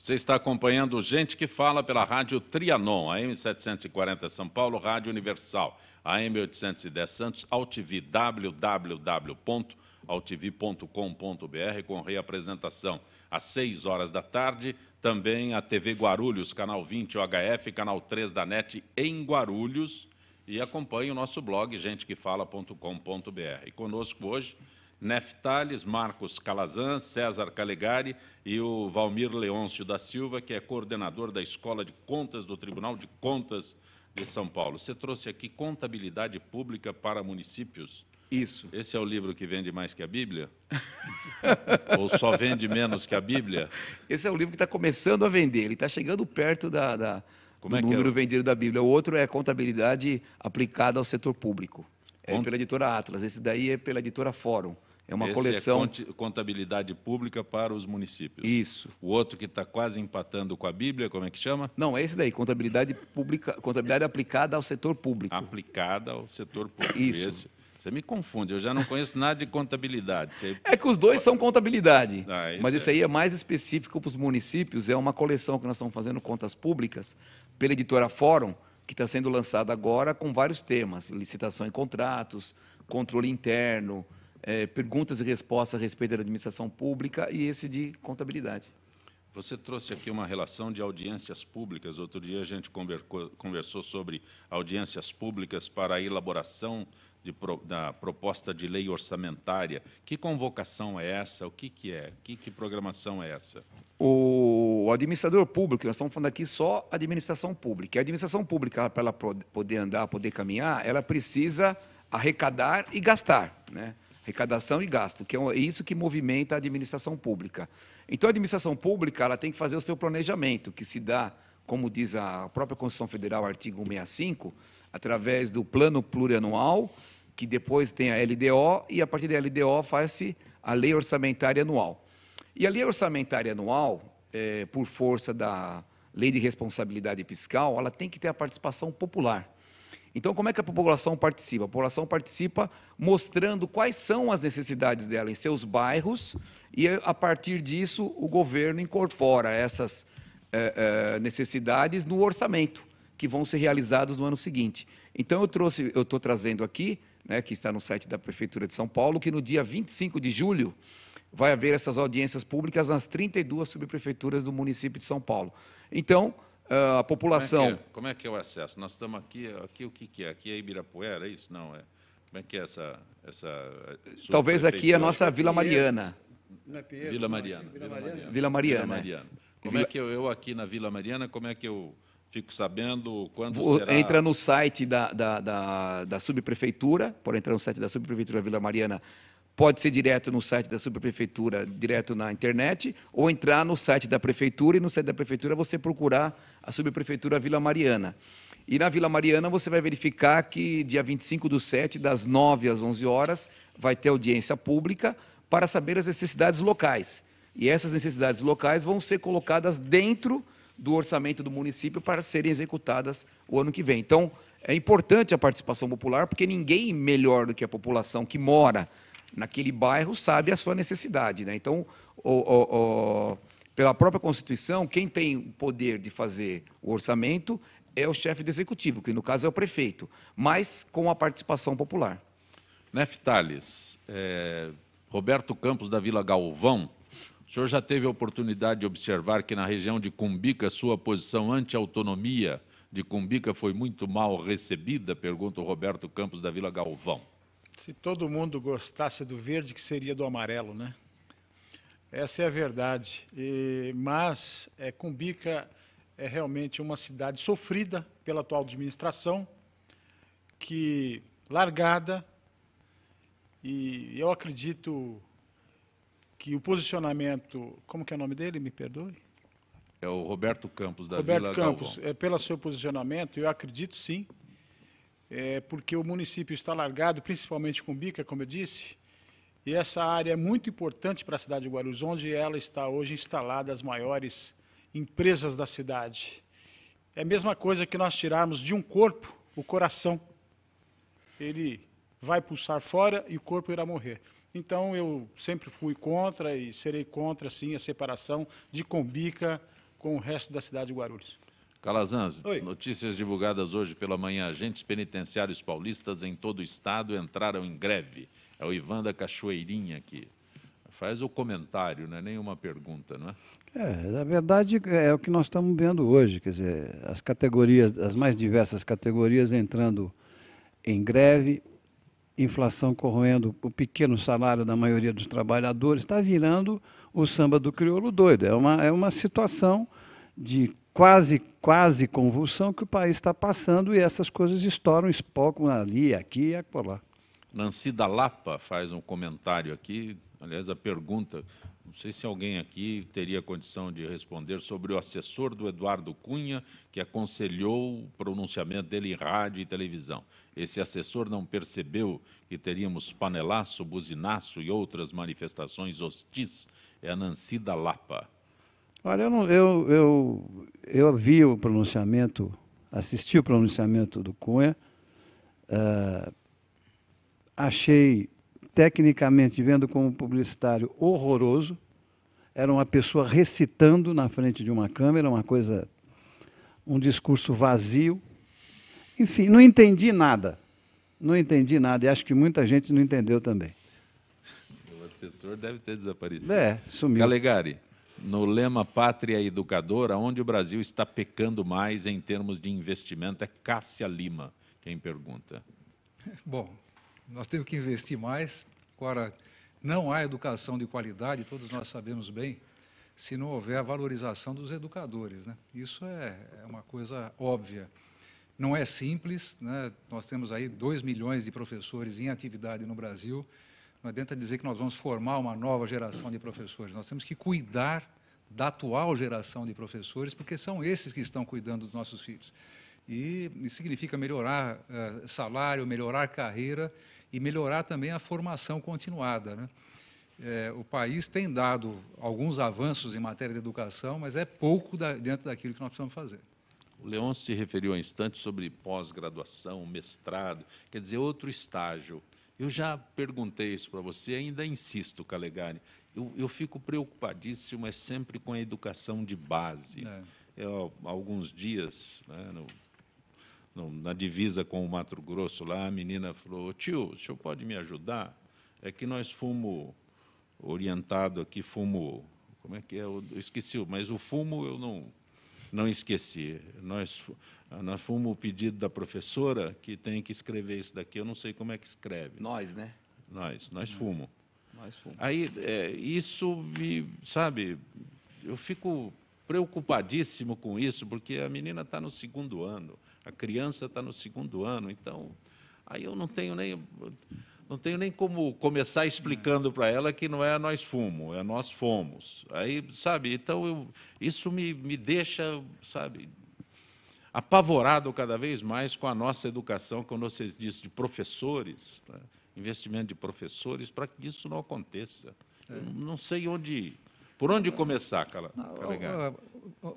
Você está acompanhando Gente que Fala pela Rádio Trianon, AM 740 São Paulo, Rádio Universal, AM 810 Santos, AltV, www.altv.com.br, com reapresentação às 6 horas da tarde, também a TV Guarulhos, canal 20 OHF, canal 3 da NET em Guarulhos, e acompanhe o nosso blog, gentequefala.com.br. E conosco hoje, Neftales, Marcos Calazan, César Calegari e o Valmir Leôncio da Silva, que é coordenador da Escola de Contas do Tribunal de Contas de São Paulo. Você trouxe aqui Contabilidade Pública para Municípios. Isso. Esse é o livro que vende mais que a Bíblia? Ou só vende menos que a Bíblia? Esse é o livro que está começando a vender, ele está chegando perto do número vendido da Bíblia. O outro é Contabilidade Aplicada ao Setor Público. É pela editora Atlas, esse daí é pela editora Fórum. É uma coleção... É Contabilidade Pública para os Municípios. Isso. O outro que está quase empatando com a Bíblia, como é que chama? Não, é esse daí, Contabilidade Aplicada ao Setor Público. Aplicada ao Setor Público. Isso. Você me confunde, eu já não conheço nada de contabilidade. É que os dois são contabilidade, mas esse esse aí é mais específico para os municípios, é uma coleção que nós estamos fazendo contas públicas pela editora Fórum, que está sendo lançada agora com vários temas, licitação e contratos, controle interno, perguntas e respostas a respeito da administração pública e esse de contabilidade. Você trouxe aqui uma relação de audiências públicas. Outro dia a gente conversou sobre audiências públicas para a elaboração da proposta de lei orçamentária. Que convocação é essa? O que é? Que programação é essa? O administrador público, nós estamos falando aqui só administração pública. A administração pública, para ela poder andar, poder caminhar, ela precisa arrecadar e gastar, né? Arrecadação e gasto, que é isso que movimenta a administração pública. Então, a administração pública ela tem que fazer o seu planejamento, que se dá, como diz a própria Constituição Federal, artigo 165, através do plano plurianual, que depois tem a LDO, e a partir da LDO faz-se a lei orçamentária anual. E a lei orçamentária anual, por força da lei de responsabilidade fiscal, ela tem que ter a participação popular. Então, como é que a população participa? A população participa mostrando quais são as necessidades dela em seus bairros e, a partir disso, o governo incorpora essas necessidades no orçamento, que vão ser realizados no ano seguinte. Então, eu estou trazendo aqui, né, que está no site da Prefeitura de São Paulo, que no dia 25 de julho vai haver essas audiências públicas nas 32 subprefeituras do município de São Paulo. Então, a população... Como é que é o acesso? Nós estamos aqui o que é? Aqui é Ibirapuera, é isso? Não, é. Como é que é essa talvez aqui é a nossa Vila Mariana. Vila Mariana. Vila Mariana. Como é que eu aqui na Vila Mariana, como é que eu fico sabendo quando será? Entra no site da subprefeitura, por entrar no site da subprefeitura Vila Mariana, pode ser direto no site da subprefeitura, direto na internet, ou entrar no site da prefeitura, e no site da prefeitura você procurar a subprefeitura Vila Mariana. E na Vila Mariana você vai verificar que dia 25/7, das 9 às 11 horas, vai ter audiência pública para saber as necessidades locais. E essas necessidades locais vão ser colocadas dentro do orçamento do município para serem executadas o ano que vem. Então, é importante a participação popular, porque ninguém melhor do que a população que mora naquele bairro sabe a sua necessidade, né? Então, pela própria Constituição, quem tem o poder de fazer o orçamento é o chefe do executivo, que no caso é o prefeito, mas com a participação popular. Neftales, Roberto Campos, da Vila Galvão, o senhor já teve a oportunidade de observar que na região de Cumbica, sua posição anti-autonomia de Cumbica foi muito mal recebida? Pergunta o Roberto Campos, da Vila Galvão. Se todo mundo gostasse do verde, que seria do amarelo, né? Essa é a verdade. Mas Cumbica é realmente uma cidade sofrida pela atual administração, que largada, e eu acredito que o posicionamento... Como que é o nome dele? Me perdoe. É o Roberto Campos, da Roberto Vila Campos, Galvão. Pelo seu posicionamento, eu acredito sim, porque o município está largado, principalmente Cumbica, como eu disse, e essa área é muito importante para a cidade de Guarulhos, onde ela está hoje instalada as maiores empresas da cidade. É a mesma coisa que nós tirarmos de um corpo o coração. Ele vai pulsar fora e o corpo irá morrer. Então, eu sempre fui contra e serei contra, sim, a separação de Cumbica com o resto da cidade de Guarulhos. Calazans, notícias divulgadas hoje pela manhã. Agentes penitenciários paulistas em todo o estado entraram em greve. É o Ivan da Cachoeirinha aqui. Faz o comentário, não é nenhuma pergunta, não é? Na verdade, é o que nós estamos vendo hoje. Quer dizer, as categorias, as mais diversas categorias entrando em greve, inflação corroendo o pequeno salário da maioria dos trabalhadores, está virando o samba do crioulo doido. É uma situação de quase convulsão que o país está passando, e essas coisas estouram, espocam ali, aqui e acolá. Nancy da Lapa faz um comentário aqui, aliás, a pergunta, não sei se alguém aqui teria condição de responder, sobre o assessor do Eduardo Cunha, que aconselhou o pronunciamento dele em rádio e televisão. Esse assessor não percebeu que teríamos panelaço, buzinaço e outras manifestações hostis? É a Nancy da Lapa. Olha, eu vi o pronunciamento, assisti o pronunciamento do Cunha, achei, tecnicamente, vendo como publicitário, horroroso. Era uma pessoa recitando na frente de uma câmera, um discurso vazio. Enfim, não entendi nada. Não entendi nada, e acho que muita gente não entendeu também. O assessor deve ter desaparecido. Sumiu. Calegari, no lema Pátria Educadora, onde o Brasil está pecando mais em termos de investimento? É Cássia Lima quem pergunta. Bom, nós temos que investir mais. Agora, não há educação de qualidade, todos nós sabemos bem, se não houver a valorização dos educadores, né? Isso é uma coisa óbvia. Não é simples, né? Nós temos aí 2 milhões de professores em atividade no Brasil. Não adianta dizer que nós vamos formar uma nova geração de professores. Nós temos que cuidar da atual geração de professores, porque são esses que estão cuidando dos nossos filhos. E significa melhorar salário, melhorar carreira e melhorar também a formação continuada, né? O país tem dado alguns avanços em matéria de educação, mas é pouco dentro daquilo que nós precisamos fazer. O Leôncio se referiu há instantes sobre pós-graduação, mestrado, quer dizer, outro estágio. Eu já perguntei isso para você, ainda insisto, Calegari. Eu fico preocupadíssimo, é sempre com a educação de base. Há alguns dias, né, na divisa com o Mato Grosso, lá, a menina falou, tio, o senhor pode me ajudar? É que nós fomos orientados aqui, como é que é? Eu esqueci, mas o fumo eu não esqueci. Nós fomos o pedido da professora que tem que escrever isso daqui, eu não sei como é que escreve. Nós, né? Nós fomos. Nós fomos. Aí, isso sabe, eu fico preocupadíssimo com isso, porque a menina está no 2º ano, a criança está no 2º ano, então, aí eu não tenho nem como começar explicando para ela que não é nós fomos, é nós fomos. Aí, sabe, então isso me deixa, sabe, apavorado cada vez mais com a nossa educação, como você disse, de professores, né? Investimento de professores, para que isso não aconteça. Eu não sei por onde começar, Calegari.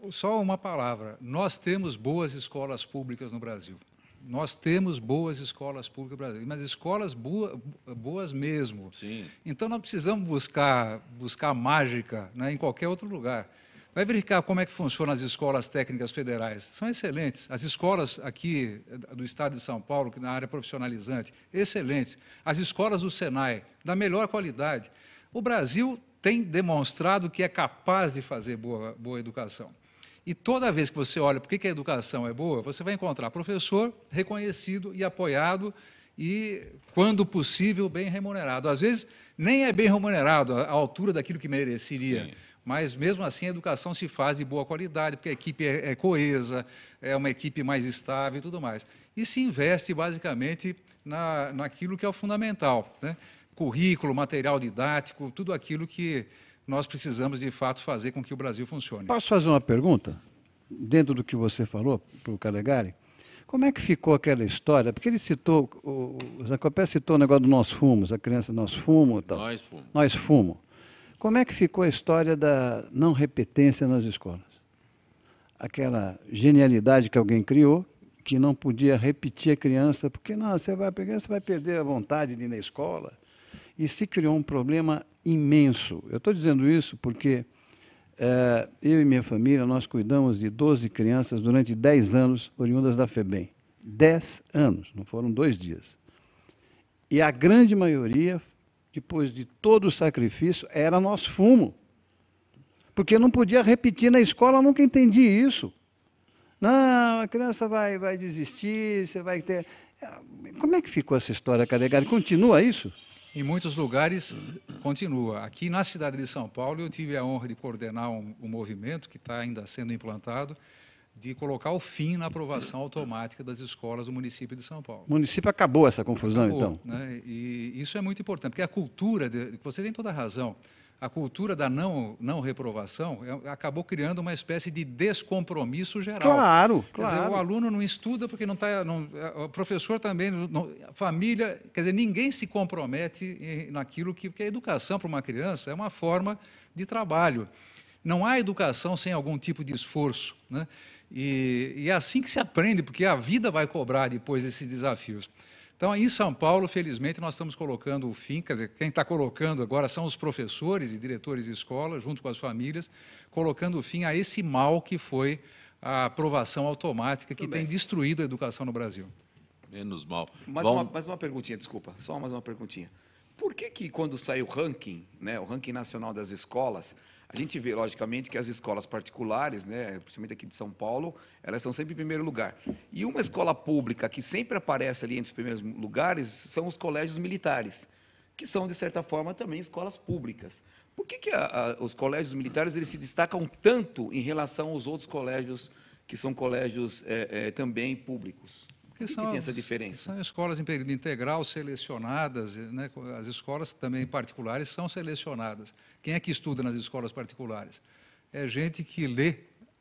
Só uma palavra. Nós temos boas escolas públicas no Brasil. Nós temos boas escolas públicas no Brasil, mas escolas boas mesmo. Sim. Então, nós precisamos buscar mágica, né, em qualquer outro lugar. Vai verificar como é que funcionam as escolas técnicas federais. São excelentes. As escolas aqui do Estado de São Paulo, na área profissionalizante, excelentes. As escolas do Senai, da melhor qualidade. O Brasil tem demonstrado que é capaz de fazer boa educação. E toda vez que você olha por que a educação é boa, você vai encontrar professor reconhecido e apoiado e, quando possível, bem remunerado. Às vezes, nem é bem remunerado à altura daquilo que mereceria. Sim. Mas, mesmo assim, a educação se faz de boa qualidade, porque a equipe é coesa, é uma equipe mais estável e tudo mais. E se investe, basicamente, naquilo que é o fundamental, né? Currículo, material didático, tudo aquilo que nós precisamos, de fato, fazer com que o Brasil funcione. Posso fazer uma pergunta? Dentro do que você falou para o Calegari, como é que ficou aquela história? Porque ele citou, o Zancopé citou o negócio do nós fomos, a criança nós fomos e tal. Nós fomos. Como é que ficou a história da não repetência nas escolas? Aquela genialidade que alguém criou, que não podia repetir a criança, porque não, você vai perder a vontade de ir na escola. E se criou um problema imenso. Eu estou dizendo isso porque eu e minha família, nós cuidamos de 12 crianças durante 10 anos, oriundas da FEBEM. 10 anos, não foram 2 dias. E a grande maioria, depois de todo o sacrifício, era nós fumo. Porque não podia repetir na escola, eu nunca entendi isso. Não, a criança vai desistir, você vai ter... Como é que ficou essa história, Calegari? Continua isso? Em muitos lugares, continua. Aqui na cidade de São Paulo, eu tive a honra de coordenar um movimento que está ainda sendo implantado, de colocar o fim na aprovação automática das escolas do município de São Paulo. O município acabou essa confusão, acabou, então? Né? E isso é muito importante, porque a cultura, você tem toda a razão, a cultura da não reprovação acabou criando uma espécie de descompromisso geral. Claro, Quer dizer, o aluno não estuda porque não está... o professor também, a família... Quer dizer, ninguém se compromete naquilo porque a educação para uma criança é uma forma de trabalho. Não há educação sem algum tipo de esforço, né? E é assim que se aprende, porque a vida vai cobrar depois desses desafios. Então, em São Paulo, felizmente, nós estamos colocando o fim, quer dizer, quem está colocando agora são os professores e diretores de escola, junto com as famílias, colocando o fim a esse mal que foi a aprovação automática que tem destruído a educação no Brasil. Menos mal. Mais uma perguntinha, desculpa, só mais uma perguntinha. Por que quando sai o ranking, né, o ranking nacional das escolas, a gente vê, logicamente, que as escolas particulares, né, principalmente aqui de São Paulo, elas estão sempre em primeiro lugar. E uma escola pública que sempre aparece ali entre os primeiros lugares são os colégios militares, que são, de certa forma, também escolas públicas. Por que os colégios militares eles se destacam tanto em relação aos outros colégios, que são colégios também públicos? Por que tem essa diferença? São escolas em período integral selecionadas, né? As escolas também particulares são selecionadas. Quem é que estuda nas escolas particulares? É gente que lê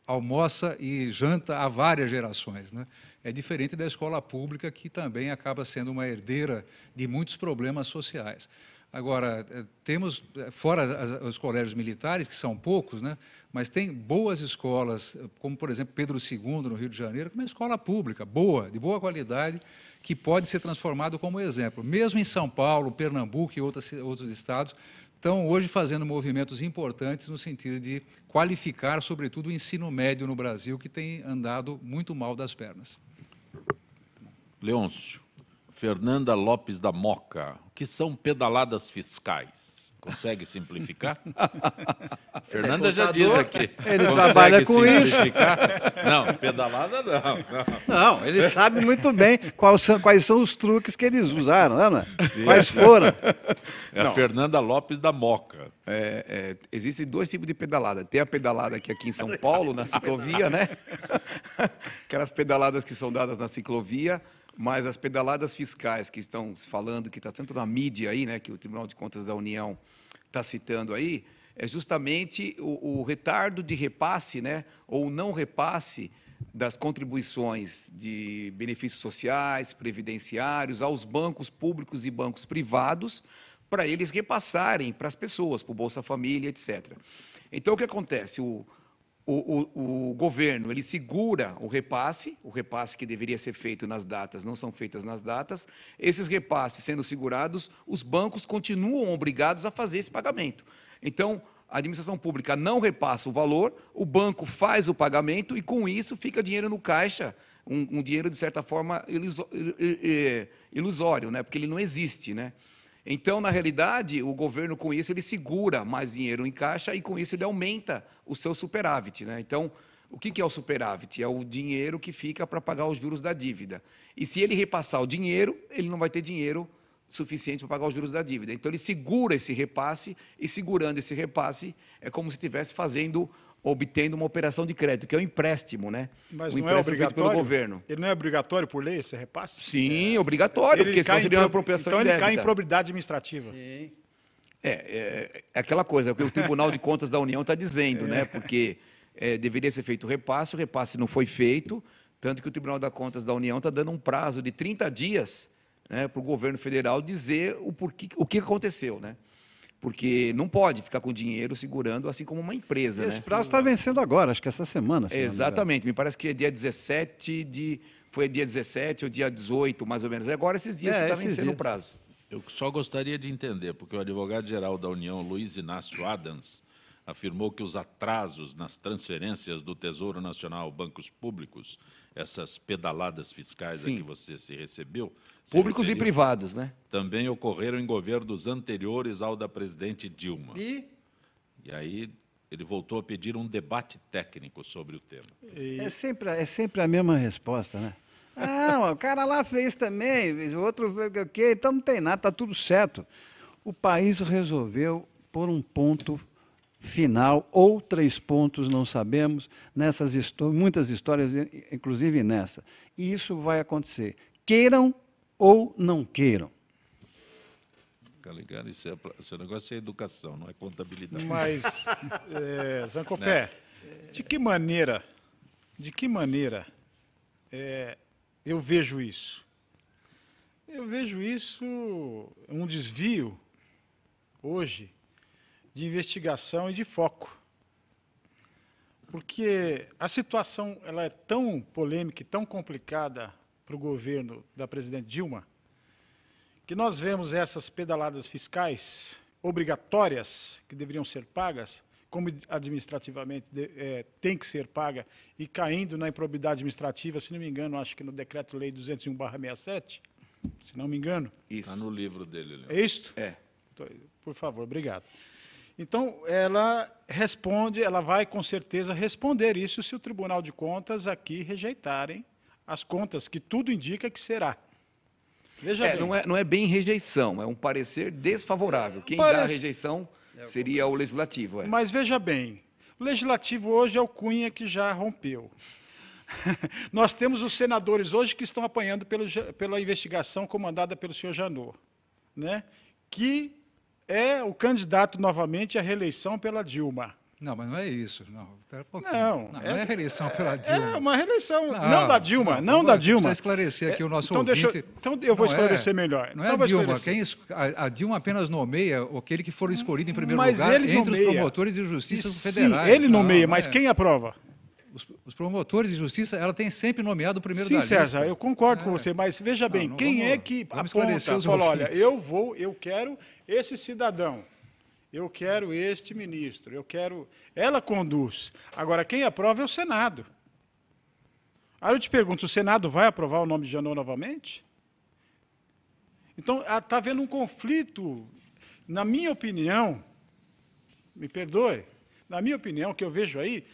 almoça e janta há várias gerações, né? É diferente da escola pública, que também acaba sendo uma herdeira de muitos problemas sociais. Agora, temos, fora os colégios militares, que são poucos, né? Mas tem boas escolas, como, por exemplo, Pedro II, no Rio de Janeiro, que é uma escola pública, boa, de boa qualidade, que pode ser transformado como exemplo. Mesmo em São Paulo, Pernambuco e outros estados, estão hoje fazendo movimentos importantes no sentido de qualificar, sobretudo, o ensino médio no Brasil, que tem andado muito mal das pernas. Leôncio, Fernanda Lopes da Moca, o que são pedaladas fiscais? Consegue simplificar? Fernanda já diz aqui. Ele trabalha com isso. Não, pedalada não. Não, ele sabe muito bem quais são os truques que eles usaram, né? Quais foram. É a Fernanda Lopes da Moca. Existem dois tipos de pedalada. Tem a pedalada que aqui em São Paulo, na ciclovia, né? Aquelas pedaladas que são dadas na ciclovia, mas as pedaladas fiscais que estão falando, que está tanto na mídia aí, né, que o Tribunal de Contas da União está citando aí, é justamente o retardo de repasse, né, ou não repasse das contribuições de benefícios sociais, previdenciários, aos bancos públicos e bancos privados, para eles repassarem para as pessoas, para o Bolsa Família, etc. Então, o que acontece? O governo ele segura o repasse que deveria ser feito nas datas não são feitas nas datas. Esses repasses sendo segurados, os bancos continuam obrigados a fazer esse pagamento. Então, a administração pública não repassa o valor, o banco faz o pagamento e, com isso, fica dinheiro no caixa, um dinheiro, de certa forma, ilusório, né? Porque ele não existe, né? Então, na realidade, o governo, com isso, ele segura mais dinheiro em caixa e, com isso, ele aumenta o seu superávit, né? Então, o que é o superávit? É o dinheiro que fica para pagar os juros da dívida. E, se ele repassar o dinheiro, ele não vai ter dinheiro suficiente para pagar os juros da dívida. Então, ele segura esse repasse e, segurando esse repasse, é como se estivesse obtendo uma operação de crédito, que é o empréstimo, né? Mas o não é obrigatório feito pelo governo. Ele não é obrigatório por lei esse repasse? Sim, obrigatório, porque senão seria uma apropriação indébita. Então ele cai em improbidade administrativa. Sim. É aquela coisa, o que o Tribunal de Contas da União está dizendo, né? Porque deveria ser feito o repasse não foi feito, tanto que o Tribunal de Contas da União está dando um prazo de 30 dias, né, para o governo federal dizer o que aconteceu, né? Porque não pode ficar com dinheiro segurando, assim como uma empresa. Esse né? prazo está vencendo agora, acho que essa semana. Exatamente, me parece que é dia 17 foi dia 17 ou dia 18, mais ou menos. É agora esses dias que está vencendo o prazo. Eu só gostaria de entender, porque o advogado-geral da União, Luiz Inácio Adams, afirmou que os atrasos nas transferências do Tesouro Nacional a bancos públicos, essas pedaladas fiscais a que você se recebeu... Públicos e privados, né? Também ocorreram em governos anteriores ao da presidente Dilma. E aí ele voltou a pedir um debate técnico sobre o tema. É sempre a mesma resposta, né? Ah, o cara lá fez também, o outro fez o quê? Então não tem nada, está tudo certo. O país resolveu pôr um ponto final, ou 3 pontos, não sabemos, nessas muitas histórias, inclusive nessa. E isso vai acontecer. Queiram ou não queiram. Fica ligado, esse negócio é educação, não é contabilidade. Mas, Zancopé, de que maneira eu vejo isso? Eu vejo isso um desvio, hoje, de investigação e de foco. Porque a situação ela é tão polêmica e tão complicada para o governo da presidente Dilma, que nós vemos essas pedaladas fiscais obrigatórias, que deveriam ser pagas, como administrativamente tem que ser paga, e caindo na improbidade administrativa, se não me engano, acho que no Decreto-Lei 201/67, se não me engano. Isso. Está no livro dele. Leandro. É isto? É. Por favor, obrigado. Então, ela vai com certeza responder isso se o Tribunal de Contas aqui rejeitarem as contas, que tudo indica que será. Veja bem. Não é bem rejeição, é um parecer desfavorável. Quem dá a rejeição seria o Legislativo. Mas veja bem, o Legislativo hoje é o Cunha que já rompeu. Nós temos os senadores hoje que estão apanhando pela investigação comandada pelo senhor Janot, né? Que é o candidato novamente à reeleição pela Dilma. Não, mas não é isso. Não, pera um pouquinho. Não, é a reeleição pela Dilma. É uma reeleição, não da Dilma, não da Dilma. Precisa esclarecer aqui o nosso então, ouvinte. Então eu vou esclarecer melhor. Não é então, a Dilma. A Dilma apenas nomeia aquele que for escolhido em primeiro lugar entre os promotores de justiça federais. Sim, ele nomeia, mas quem aprova? Os promotores de justiça, ela tem sempre nomeado o primeiro da lista. Sim, César, eu concordo com você, mas veja bem, quem é que aponta, fala, olha, eu quero esse cidadão, eu quero este ministro, eu quero... Ela conduz. Agora, quem aprova é o Senado. Aí eu te pergunto, o Senado vai aprovar o nome de Janot novamente? Então, está havendo um conflito, na minha opinião, me perdoe, na minha opinião, que eu vejo aí,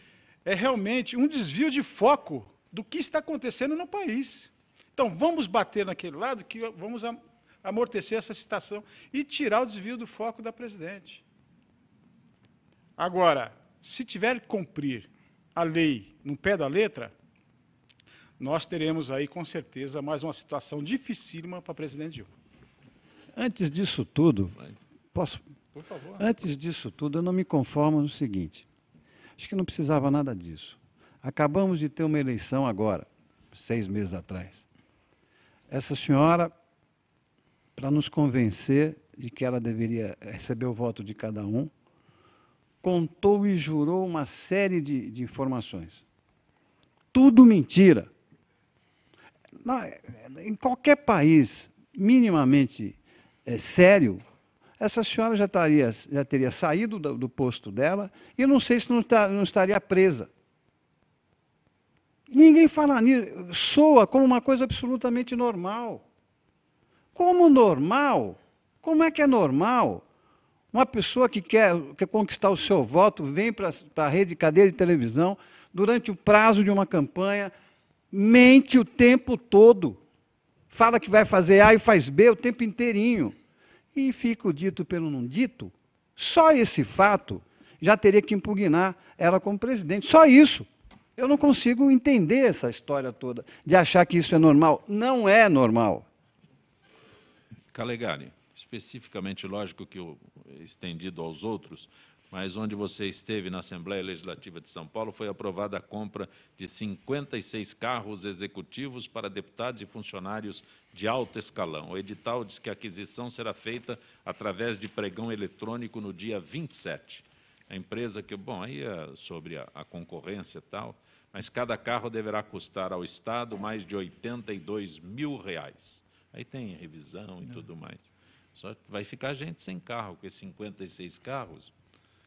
é realmente um desvio de foco do que está acontecendo no país. Então, vamos bater naquele lado, que vamos amortecer essa situação e tirar o desvio do foco da presidente. Agora, se tiver que cumprir a lei no pé da letra, nós teremos aí, com certeza, mais uma situação dificílima para a presidente Dilma. Antes disso tudo, posso? Por favor. Antes disso tudo, eu não me conformo no seguinte. Acho que não precisava nada disso. Acabamos de ter uma eleição agora, 6 meses atrás. Essa senhora, para nos convencer de que ela deveria receber o voto de cada um, contou e jurou uma série de informações. Tudo mentira. Em qualquer país minimamente sério, essa senhora já teria saído do posto dela e eu não sei se não estaria presa. Ninguém fala nisso. Soa como uma coisa absolutamente normal. Como normal? Como é que é normal? Uma pessoa que quer conquistar o seu voto vem para a rede cadeia de televisão durante o prazo de uma campanha, mente o tempo todo, fala que vai fazer A e faz B o tempo inteirinho. E fica o dito pelo não dito. Só esse fato já teria que impugnar ela como presidente. Só isso. Eu não consigo entender essa história toda, de achar que isso é normal. Não é normal. Calegari, especificamente, lógico que eu estendido aos outros, mas onde você esteve na Assembleia Legislativa de São Paulo, foi aprovada a compra de 56 carros executivos para deputados e funcionários de alto escalão. O edital diz que a aquisição será feita através de pregão eletrônico no dia 27. A empresa que, bom, aí é sobre a concorrência e tal, mas cada carro deverá custar ao Estado mais de R$82 mil. Aí tem revisão e tudo mais. Só vai ficar gente sem carro, com esses 56 carros.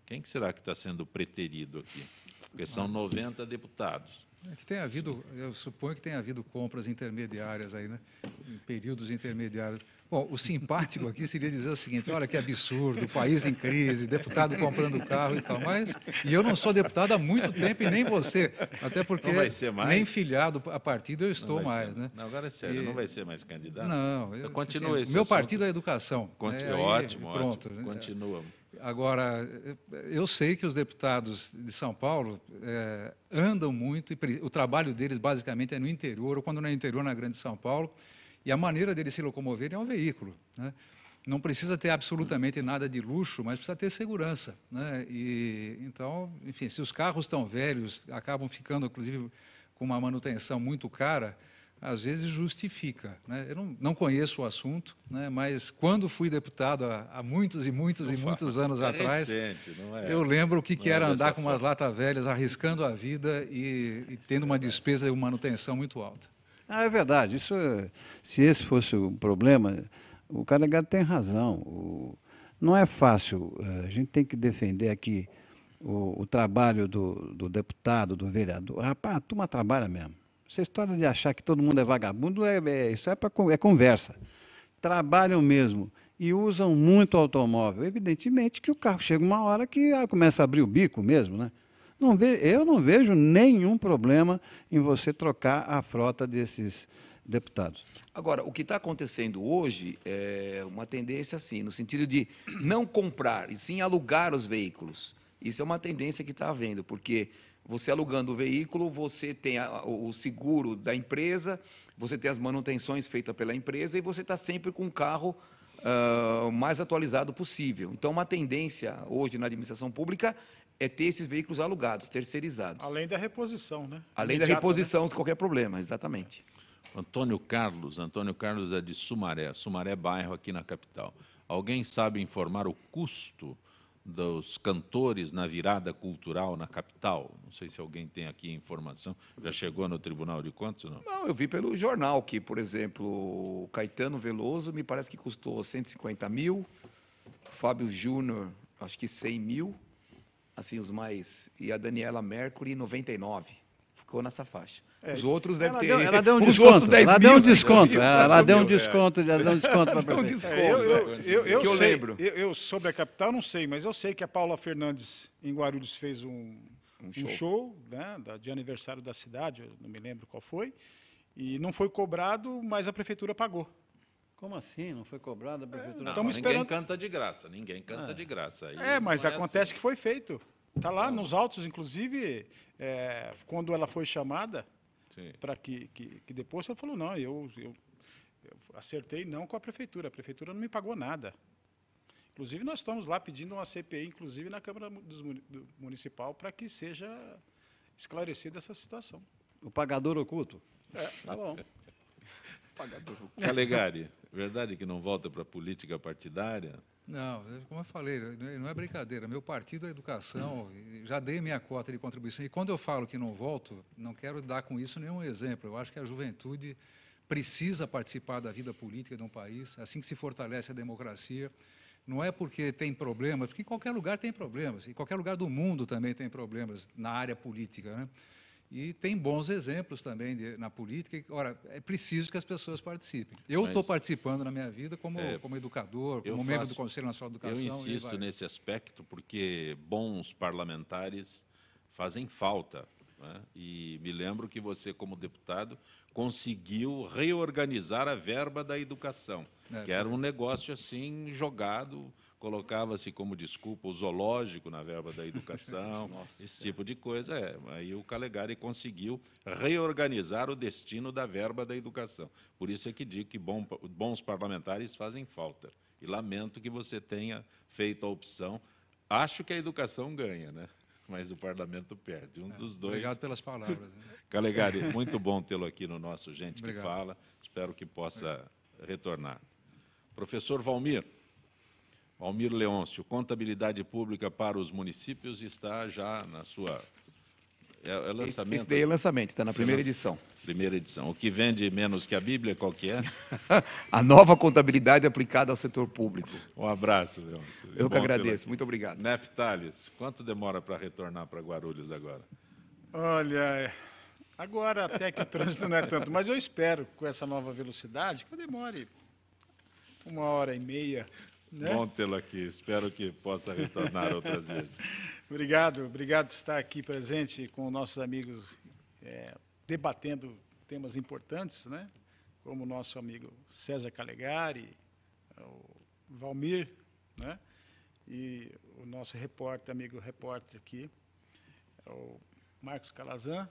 Quem que será que está sendo preterido aqui? Porque são 90 deputados. É que tem havido, eu suponho que tenha havido compras intermediárias aí, né? Em períodos intermediários. Bom, o simpático aqui seria dizer o seguinte: olha que absurdo, o país em crise, deputado comprando carro e tal, e eu não sou deputado há muito tempo e nem você, até porque não vai ser mais? Nem filiado a partido eu estou mais, né? Não, agora é sério, não vai ser mais candidato? Não, então, continua esse meu assunto. Partido é a educação. Ótimo, pronto. Ótimo. Continua. Agora, eu sei que os deputados de São Paulo andam muito, e o trabalho deles basicamente é no interior, ou quando não é interior, na Grande São Paulo, e a maneira deles se locomoverem é um veículo, né? Não precisa ter absolutamente nada de luxo, mas precisa ter segurança, né? E, então, enfim, se os carros estão velhos, acabam ficando, inclusive, com uma manutenção muito cara, às vezes justifica, né? Eu não conheço o assunto, né? Mas quando fui deputado há muitos e muitos e muitos anos atrás, recente, não é? Eu lembro o que era andar com umas latas velhas, arriscando a vida e tendo uma despesa de manutenção muito alta. É verdade. Se esse fosse o problema, o Calegari tem razão. Não é fácil. A gente tem que defender aqui o trabalho do deputado, do vereador. Rapaz, a turma trabalha mesmo. Essa história de achar que todo mundo é vagabundo, isso é conversa. Trabalham mesmo e usam muito automóvel. Evidentemente que o carro chega uma hora que começa a abrir o bico mesmo, né? Eu não vejo nenhum problema em você trocar a frota desses deputados. Agora, o que está acontecendo hoje é uma tendência assim, no sentido de não comprar, e sim alugar os veículos. Isso é uma tendência que está havendo, porque você alugando o veículo, você tem o seguro da empresa, você tem as manutenções feitas pela empresa e você está sempre com o carro mais atualizado possível. Então, uma tendência hoje na administração pública é ter esses veículos alugados, terceirizados. Além da reposição, né? Além da Imediata, reposição de qualquer problema, exatamente. Antônio Carlos é de Sumaré bairro aqui na capital. Alguém sabe informar o custo dos cantores na virada cultural na capital? Não sei se alguém tem aqui informação. Já chegou no Tribunal de Contas ou não? Não, eu vi pelo jornal que, por exemplo, o Caetano Veloso me parece que custou 150 mil, Fábio Júnior, acho que 100 mil, assim, os mais... E a Daniela Mercury, 99. Ficou nessa faixa. Os outros devem ter... Ela deu um os desconto. outros 10 Ela mil, deu um 5 desconto. mil, Ela deu um 4 mil. desconto. Ela deu um desconto para a Deu um prefeita. desconto. Eu Que sei, lembro. eu sobre a capital não sei, mas eu sei que a Paula Fernandes, em Guarulhos, fez um show, né, de aniversário da cidade, eu não me lembro qual foi, e não foi cobrado, mas a prefeitura pagou. Como assim? Não foi cobrada a prefeitura? Não, Estamos ninguém esperando- canta de graça, ninguém canta de graça. Aí Mas não é acontece assim. que foi feito. Está lá nos autos, inclusive, quando ela foi chamada, Sim. para que depois ela falou, não, eu acertei não com a prefeitura não me pagou nada. Inclusive, nós estamos lá pedindo uma CPI, inclusive na Câmara Municipal, para que seja esclarecida essa situação. O pagador oculto? Tá bom. Calegari, verdade que não volta para a política partidária? Não, como eu falei, não é brincadeira. Meu partido é educação, já dei minha cota de contribuição. E quando eu falo que não volto, não quero dar com isso nenhum exemplo. Eu acho que a juventude precisa participar da vida política de um país, assim que se fortalece a democracia. Não é porque tem problemas, porque em qualquer lugar tem problemas, em qualquer lugar do mundo também tem problemas na área política, né? E tem bons exemplos também na política. Ora, é preciso que as pessoas participem. Eu estou participando na minha vida como educador, como membro do Conselho Nacional de Educação. Eu insisto nesse aspecto porque bons parlamentares fazem falta, né? E me lembro que você, como deputado, conseguiu reorganizar a verba da educação, que era um negócio assim jogado, colocava-se como desculpa o zoológico na verba da educação, esse tipo de coisa. Aí o Calegari conseguiu reorganizar o destino da verba da educação. Por isso é que digo que bons parlamentares fazem falta. E lamento que você tenha feito a opção. Acho que a educação ganha, né? Mas o parlamento perde. Um dos dois. Obrigado pelas palavras. Né? Calegari, muito bom tê-lo aqui no nosso Gente Obrigado. que Fala. Espero que possa retornar. Professor Valmir Leôncio, contabilidade pública para os municípios está já na sua... É lançamento? Esse daí é lançamento, está na primeira edição. Primeira edição. O que vende menos que a Bíblia, qual que é? A nova contabilidade aplicada ao setor público. Um abraço, Leôncio. Eu que Bom agradeço. tê-lo Muito obrigado. aqui. Neftales, quanto demora para retornar para Guarulhos agora? Olha, agora até que o trânsito não é tanto, mas eu espero, com essa nova velocidade, que eu demore 1h30, né? Bom tê-lo aqui. Espero que possa retornar outras vezes. Obrigado por estar aqui presente com nossos amigos, debatendo temas importantes, né? Como o nosso amigo César Calegari, o Valmir, né? E o nosso amigo repórter aqui, o Marcos Calazan.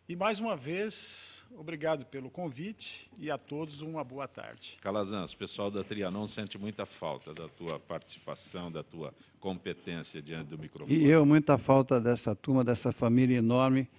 E, mais uma vez, obrigado pelo convite e a todos uma boa tarde. Calazan, o pessoal da Trianon sente muita falta da tua participação, da tua competência diante do microfone. E eu, muita falta dessa turma, dessa família enorme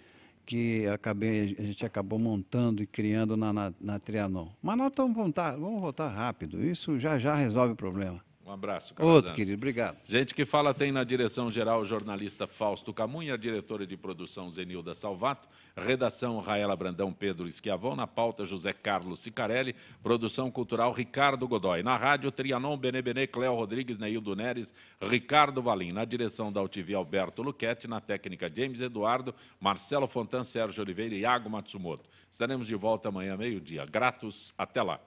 que a gente acabou montando e criando na Trianon. Mas nós vamos voltar rápido, isso já resolve o problema. Um abraço, Calazan. Outro, querido, obrigado. Gente que Fala tem na direção-geral o jornalista Fausto Camunha, a diretora de produção Zenilda Salvato, redação Raela Brandão, Pedro Schiavon, na pauta José Carlos Sicarelli, produção cultural Ricardo Godoy, na rádio Trianon, Benê, Cléo Rodrigues, Neildo Neres, Ricardo Valim, na direção da UTV Alberto Luquete, na técnica James Eduardo, Marcelo Fontan, Sérgio Oliveira e Iago Matsumoto. Estaremos de volta amanhã, meio-dia. Gratos, até lá.